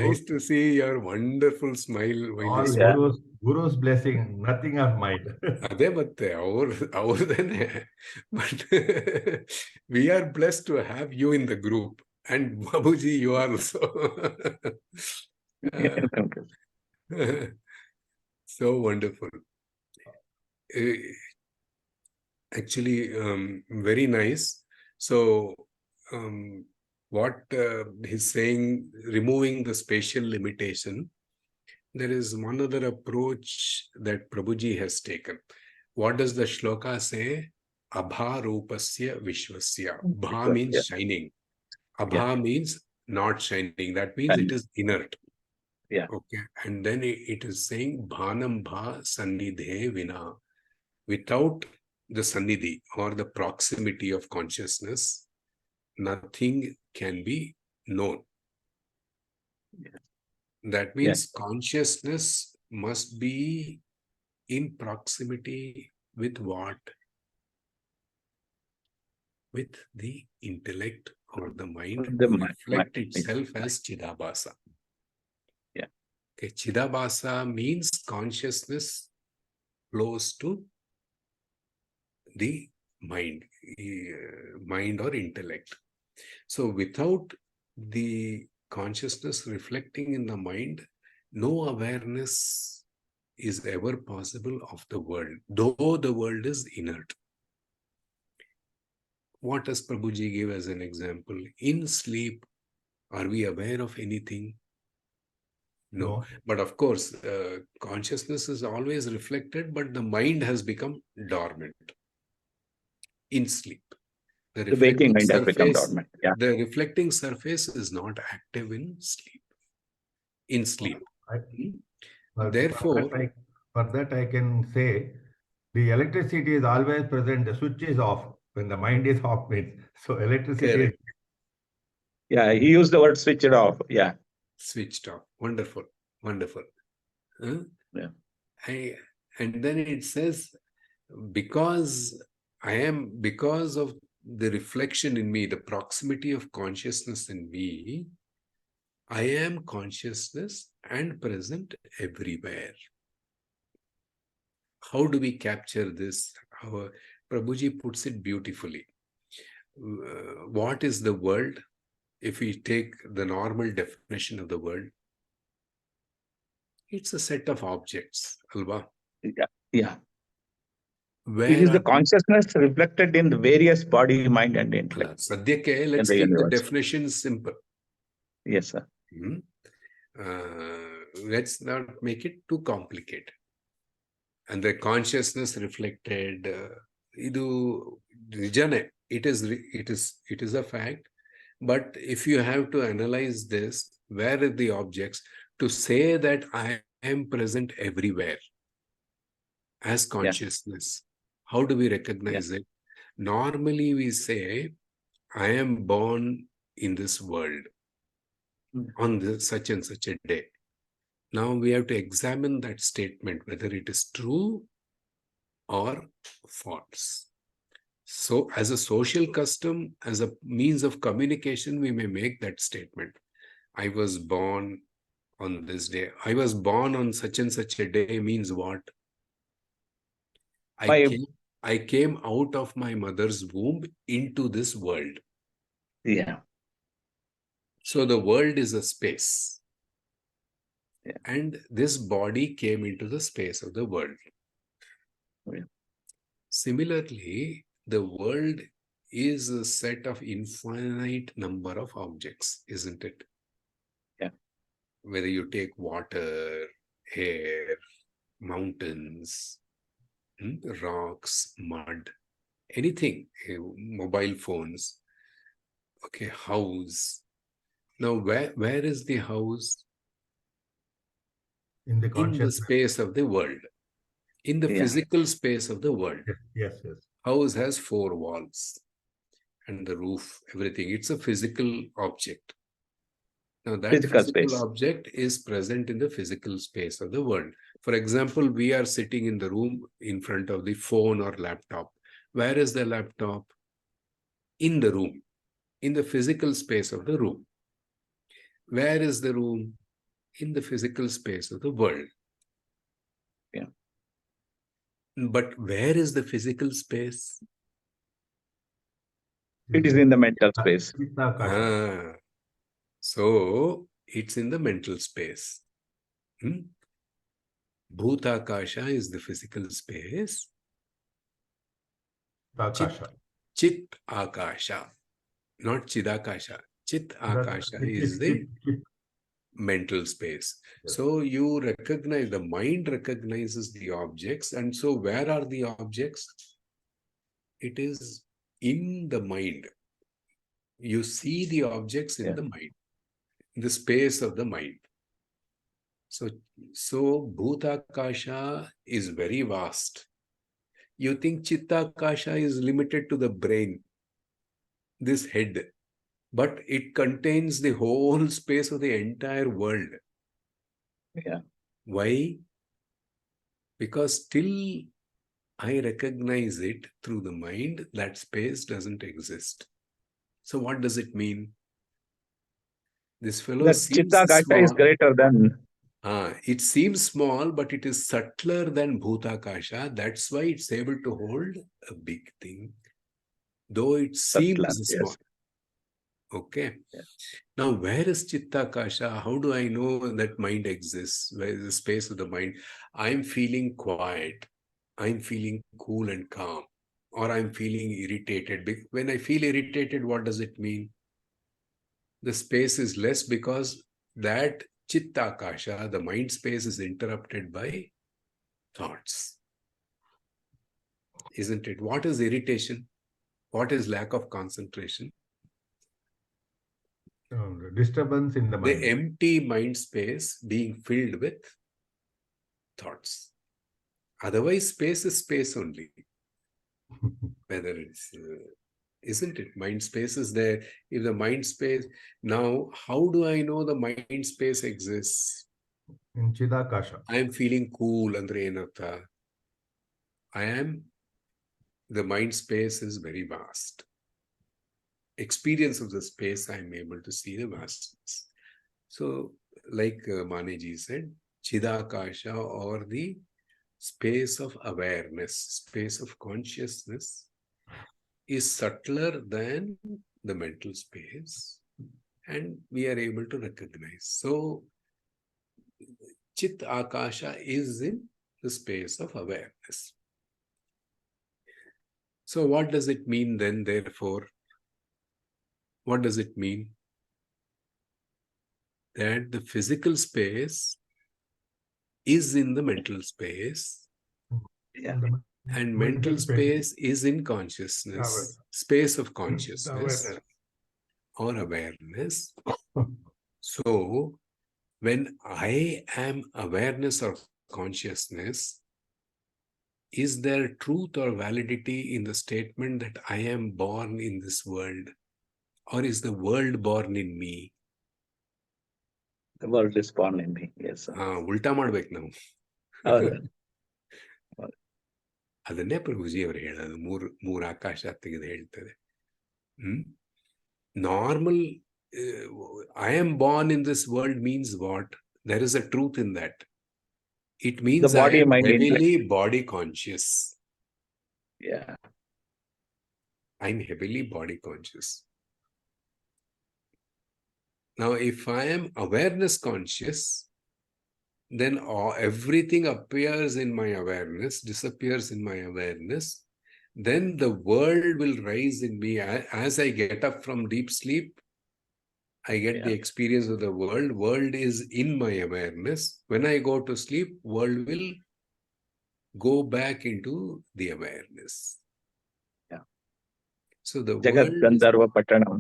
Nice to see your wonderful smile while All you Yeah. Guru's blessing, nothing of mine. ಅದೇ ಮತ್ತೆ ಅವ್ರದೇನೆ but we are blessed to have you in the group, and Babuji, you are also so wonderful. Uh, Actually, very nice. So what he's saying, removing the spatial limitation, there is one other approach that Prabhuji has taken. What does the shloka say? Abha rupasya vishwasya. Bha means Yeah. shining. Abha means not shining. That means it is inert. Yeah. Okay. And then it is saying bhanam bha sannidhe vina. Without the sannidhi or the proximity of consciousness, nothing can be known. Yeah. That means consciousness must be in proximity with what? With the intellect or the mind The to reflect mind. itself as Chidabhasa. Yeah. Okay, Chidabhasa means consciousness flows to the mind or intellect. So without the consciousness reflecting in the mind, no awareness is ever possible of the world, though the world is inert. What does Prabhuji give as an example? In sleep, are we aware of anything? No. But of course, consciousness is always reflected, but the mind has become dormant in sleep. The The waking reflecting mind has become surface, dormant. Yeah. the reflecting surface is not active in sleep. Therefore, For that I can say the electricity is always present. The switch is off when the mind is off means. So electricity is correct. Yeah. He used the word switch it off. Yeah. Switched off. Wonderful. Wonderful. Huh? Yeah. And then it says, because of the reflection in me, the proximity of consciousness in me, I am consciousness and present everywhere. How do we capture this? Prabhuji puts it beautifully. What is the world? If we take the normal definition of the world, it's a set of objects, alva. Yeah. Yeah. Where It is the consciousness reflected in the various body, mind, and intellect. Sadhyake, in let's the keep the universe. definition simple. Yes, sir. Let's not make it too complicated. And the consciousness reflected, idu nijane, it is a fact. But if you have to analyze this, where are the objects? To say that I am present everywhere as consciousness, how do we recognize it? Normally we say, I am born in this world on this such and such a day. Now we have to examine that statement, whether it is true or false. So as a social custom, as a means of communication, we may make that statement. I was born on this day. I was born on such and such a day means what? I came out of my mother's womb into this world. Yeah. So the world is a space. Yeah. And this body came into the space of the world. Yeah. Similarly, the world is a set of infinite number of objects, isn't it? Yeah. Whether you take water, air, mountains, rocks, mud, anything, mobile phones, okay, house. Now, where is the house? in the In the space of the world, in the physical space of the world. Yes. House has 4 walls and the roof, everything. It's a physical object. Now that Physical physical space. object is present in the physical space of the world. For example, we are sitting in the room in front of the phone or laptop. Where is the laptop? In the room, in the physical space of the room. Where is the room? In the physical space of the world. Yeah. But where is the physical space? It is in the mental space. Chitakasha. So it's in the mental space. Bhutakasha is the physical space. Akasha. Chit Akasha, not Chidakasha. Chit Akasha is the mental space. Yes. So you recognize, the mind recognizes the objects. And so where are the objects? It is in the mind. You see the objects in the mind, in the space of the mind. So Bhutakasha is very vast. You think Chittakasha is limited to the brain, this head, but it contains the whole space of the entire world. Yeah. Why? Because till I recognize it through the mind, that space doesn't exist. So what does it mean? This fellow That seems Chittakasha is small. greater than. It seems small, but it is subtler than Bhutakasha. That's why it's able to hold a big thing, though it seems small. Yes. Okay. Yeah. Now, where is Chittakasha? How do I know that mind exists? Where is the space of the mind? I'm feeling quiet. I'm feeling cool and calm. Or I'm feeling irritated. When I feel irritated, what does it mean? The space is less because that Chittakasha, the mind space, is interrupted by thoughts. Isn't it? What is irritation? What is lack of concentration? Disturbance in the mind. The empty mind space being filled with thoughts. Otherwise, space is space only. Whether it's, isn't it? Mind space is there. If the mind space, now, how do I know the mind space exists? In Chidakasha. I am feeling cool, Andre Enartha. The mind space is very vast. Experience of the space, I am able to see the vastness. So, like Maneji said, Chidakasha, or the space of awareness, space of consciousness, is subtler than the mental space, and we are able to recognize. So, Chit Akasha is in the space of awareness. So, what does it mean then, therefore? What does it mean? That the physical space is in the mental space, and mental space is in consciousness, space of consciousness or awareness. So, when I am awareness or consciousness, is there truth or validity in the statement that I am born in this world? Or is the world born in me? The world is born in me. Yes. ಉಲ್ಟಾ ಮಾಡ್ಬೇಕು ನಾವು. ಅದನ್ನೇ ಪ್ರಭುಜಿ ಅವರು ಹೇಳೋದು, ಮೂರು ಆಕಾಶ ತೆಗೆದು ಹೇಳ್ತಾರೆ. Normal, I am born in this world means what? There is a truth in that. It means the body, I am mind, heavily body conscious. Yeah. I'm heavily body conscious. Now, if I am awareness conscious, then everything appears in my awareness, disappears in my awareness. Then the world will rise in me. As I get up from deep sleep, I get the experience of the world. World is in my awareness. When I go to sleep, world will go back into the awareness. Yeah. So the Jagat world Gandharva Pattanam.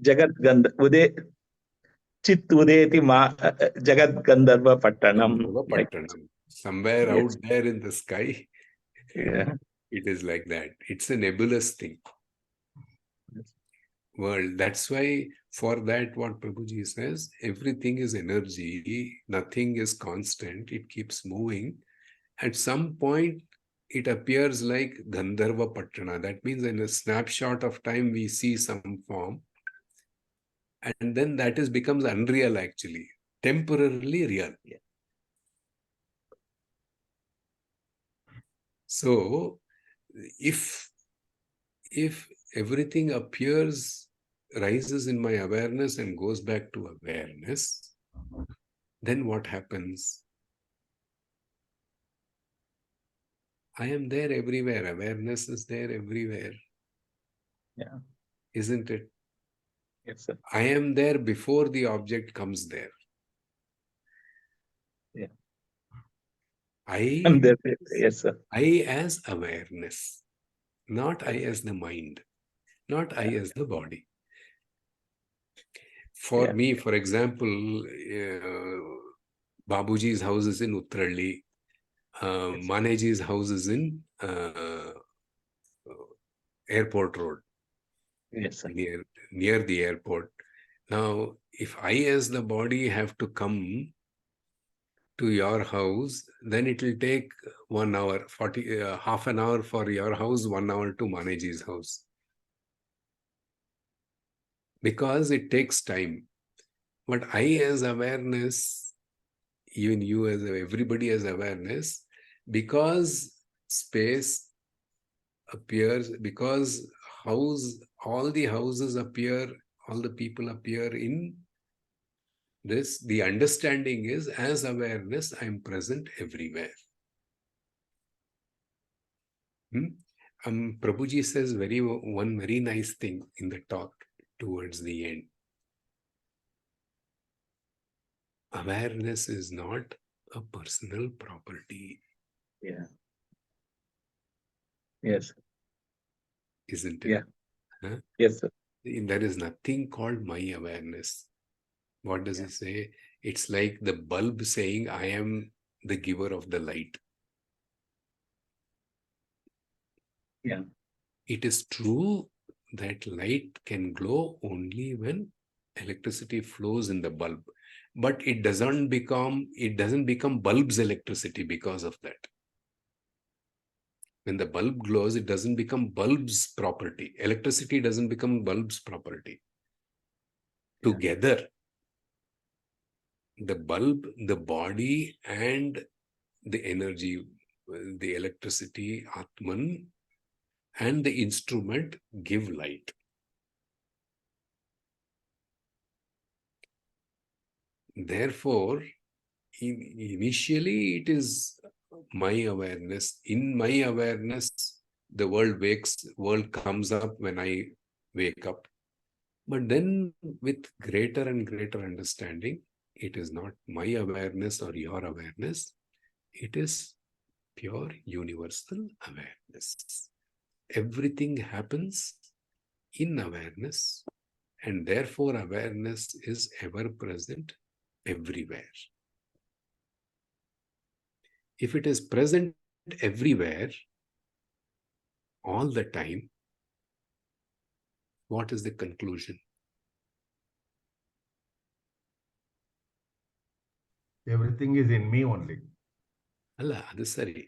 Jagat Uday Chit Udeti Ma Jagat Gandharva Pattanam. Somewhere out there in the sky. Yeah. It is like that. It's a nebulous thing. world. That's why for that, what Prabhuji says, everything is energy, nothing is constant, it keeps moving. At some point, it appears like Gandharva Pattana. That means in a snapshot of time, we see some form. And then that becomes unreal actually, temporarily real. Yeah. So if everything appears, rises in my awareness and goes back to awareness, then what happens? I am there everywhere. Awareness is there everywhere. Yeah. Isn't it? Yes, sir. I am there before the object comes there. Yeah. I Yes, sir. I as awareness, not I as the mind, not I as the body. For Yeah. me, for example, Babuji's house is in Uttaralli. Yes. Maneji's house is in Airport Road, Yes, sir. near the airport. Now, if I as the body have to come to your house, then it will take 1 hour, half an hour for your house, 1 hour to Maneji's house. Because it takes time. But I as awareness, even you as everybody as awareness, because space appears, because all the houses appear, all the people appear in this, the understanding is as awareness, I am present everywhere. Prabhuji says one very nice thing in the talk towards the end. Awareness is not a personal property. Yeah. Yes. Isn't it? Yeah. Huh? Yes, sir. There is nothing called my awareness. What does Yeah. he say? It's like the bulb saying, I am the giver of the light. Yeah. It is true that light can glow only when electricity flows in the bulb. But it doesn't become bulb's electricity because of that. When the bulb glows, it doesn't become bulb's property. Electricity doesn't become bulb's property. Yeah. Together, the bulb, the body, and the energy, the electricity, Atman, and the instrument give light. Therefore, initially it is my awareness. In my awareness, the world comes up when I wake up. But then with greater and greater understanding, it is not my awareness or your awareness. It is pure universal awareness. Everything happens in awareness, and therefore awareness is ever present everywhere. If it is present everywhere, all the time, what is the conclusion? Everything is in me only. ಅಲ್ಲ ಅದು ಸರಿ.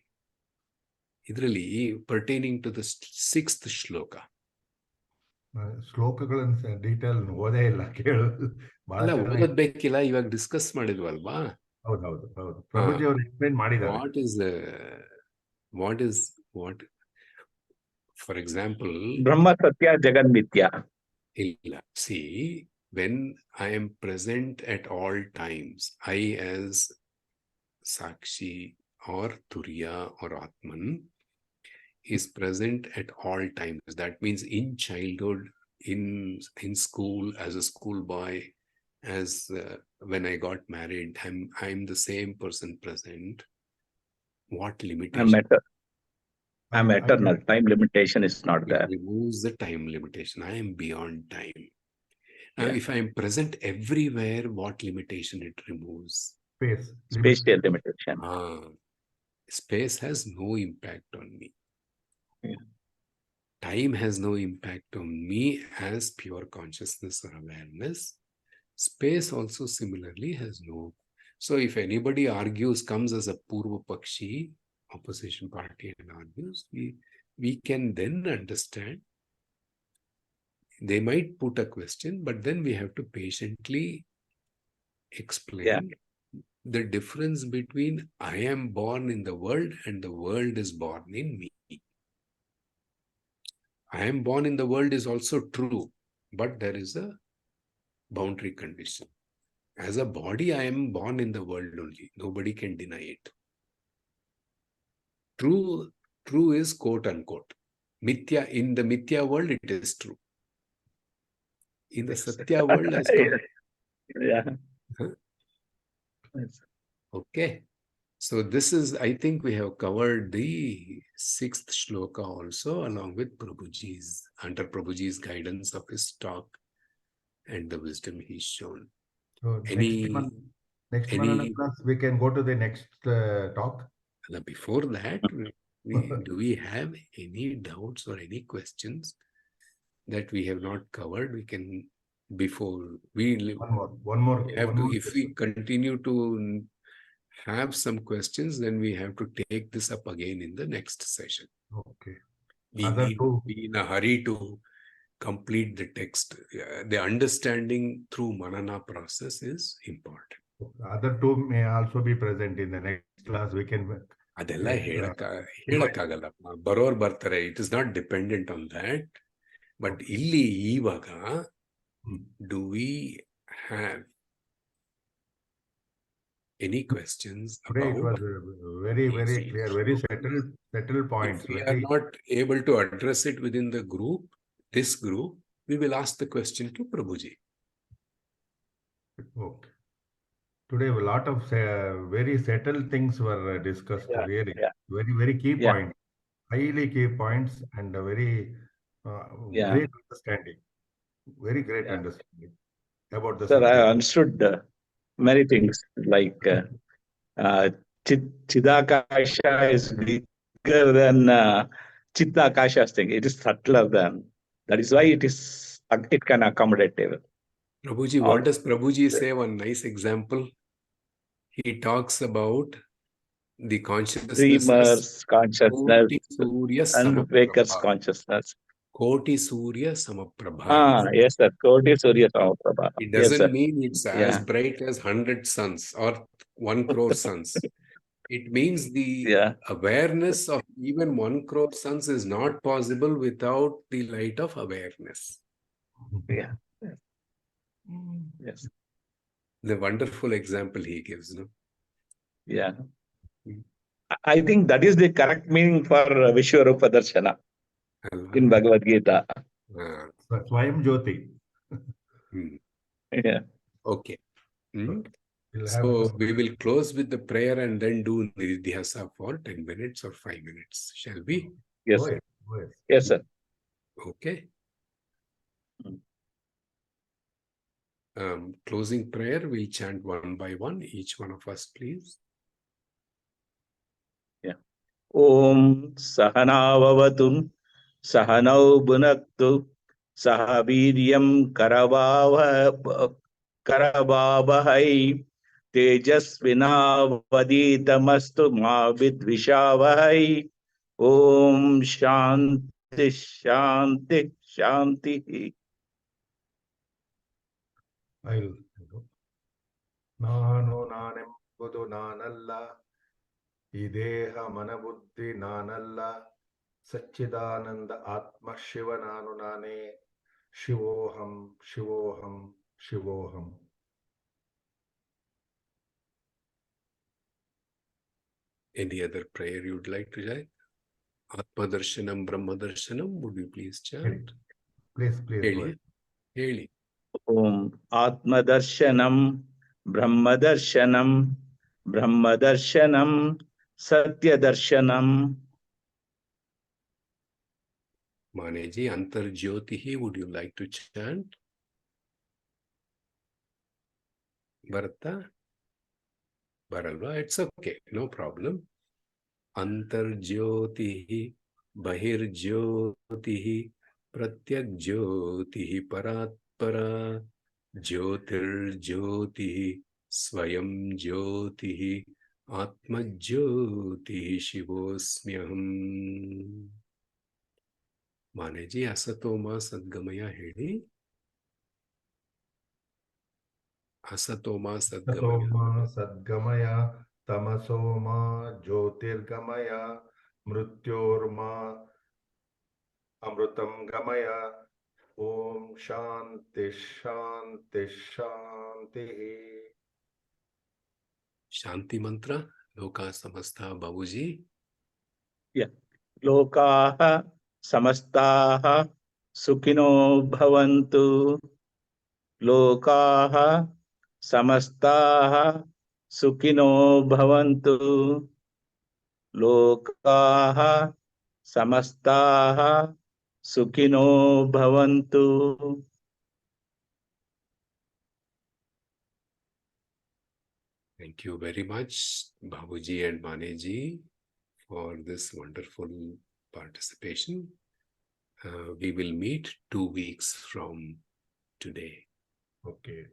ಇದರಲ್ಲಿ pertaining to the 6th shloka. ಶ್ಲೋಕಗಳನ್ನ detail ಓದೇ ಇಲ್ಲ, ಕೇಳು. ಅಲ್ಲ ಓದೋದ್ ಬೇಕಿಲ್ಲ, ಇವಾಗ ಡಿಸ್ಕಸ್ ಮಾಡಿದ್ವಲ್ವಾ? ಹೌದು. ಪ್ರಭುಜಿ ಅವರು ಎಕ್ಸ್ಪ್ಲೈನ್ ಮಾಡಿದ್ದಾರೆ. What for example, Brahma Satya Jagan Mithya. illa. See, when I am present at all times, I as Sakshi or Turiya or Atman is present at all times. That means in childhood, in school, as a schoolboy, as when I got married, I'm the same person present. What limitation? I'm eternal. Time limitation is not there. It removes the time limitation. I am beyond time. Now, Yeah. if I am present everywhere, what limitation it removes? Spatial limitation. Space has no impact on me. Yeah. time has no impact on me as pure consciousness or awareness. Space also similarly has no. So if anybody comes as a Purva Pakshi, opposition party, and argues, we can then understand. They might put a question, but then we have to patiently explain the difference between I am born in the world and the world is born in me. I am born in the world is also true, but there is a boundary condition. As a body, I am born in the world only. Nobody can deny it. True is quote unquote. Mithya, in the Mithya world, it is true. In the Satya world, as okay. So this is, I think we have covered the 6th shloka also, along with Prabhuji's, under Prabhuji's guidance of his talk and the wisdom he's shown. So next Manana class, we can go to the next talk. Before that, do we have any doubts or any questions that we have not covered? We can, before we one more. If we continue to have some questions, then we have to take this up again in the next session. Okay. We need to be in a hurry to complete the text. The understanding through Manana process is important. Other two may also be present in the next class. We can. ಅದೆಲ್ಲ ಹೇಳಕ್ಕಾಗಲ್ಲ ಬರೋರ್ ಬರ್ತಾರೆ. It is not dependent on that. But ಇಲ್ಲಿ ಇವಾಗ do we have any questions Today about? It was very clear, very settled points. If we are not able to address it within the group, this group, we will ask the question to Prabhuji. Okay. Today, a lot of very settled things were discussed. Really, very key points, highly key points, and a very great understanding. Very great understanding about the subject. Sir, I understood many things like Chidakasha is bigger than Chittakasha's thing. It is subtler than. That is why it can accommodate even. Prabhuji, what does Prabhuji say? One nice example. He talks about the consciousness, dreamer's consciousness, and waker's consciousness. Koti Surya Samaprabha. Yes, sir. Koti Surya Samaprabha. It doesn't mean it's as bright as 100 suns or 1 crore suns. It means the awareness of even 1 crore suns is not possible without the light of awareness. Yes. The wonderful example he gives, no? Yeah. I think that is the correct meaning for Vishwarupa Darshana in Bhagavad Gita. Swayam Jyoti. Yeah. Okay. So we will close with the prayer and then do Nidhyasa for 10 minutes or 5 minutes. Shall we? Yes, sir. Yes, sir. Okay. Closing prayer, we'll chant one by one. Each one of us, please. Yeah. Om Sahanavavatum Sahanau Bhunaktu Sahaviryam Karavavahai Tejasvinavaditamastu ma vidvishavahai. Om Shanti Shanti Shanti. ನಾನು ನಾನೆಂಬುದು ನಾನಲ್ಲ, ಈ ದೇಹ ಮನಬುದ್ಧಿ ನಾನಲ್ಲ, ಸಚ್ಚಿದಾನಂದ ಆತ್ಮ ಶಿವ ನಾನು ನಾನೇ, ಶಿವೋಹಂ ಶಿವೋಹಂ ಶಿವೋಹಂ. Any other prayer you'd like to say? Atma Darshanam, Brahma Darshanam, would you please chant? Please. Heli. Om Atma Darshanam, Brahma Darshanam, Brahma Darshanam, Satya Darshanam. Maneji, Antar Jyotihi, would you like to chant? Bharata? Baralva, it's okay, no problem. Antar Jyotihi bahirjyotihi pratyajyotihi paratpara jyotirjyotihi swayam jyotihi atmajyotihi shivosmyaham. Maneji, asatoma sadgamaya hedi. Asatoma sadgamaya. Tatoma sadgamaya tamasoma jyotirgamaya mrityorma amrutam gamaya. Om Shanti Shanti Shanti. Shanti mantra, loka samastha babuji. Yeah. Lokaha samastaha sukino bhavantu. Lokaha samastaha sukino bhavantu. Lokaha samastaha sukino bhavantu. Thank you very much, Babuji and Maneji, for this wonderful participation. We will meet 2 weeks from today. Okay.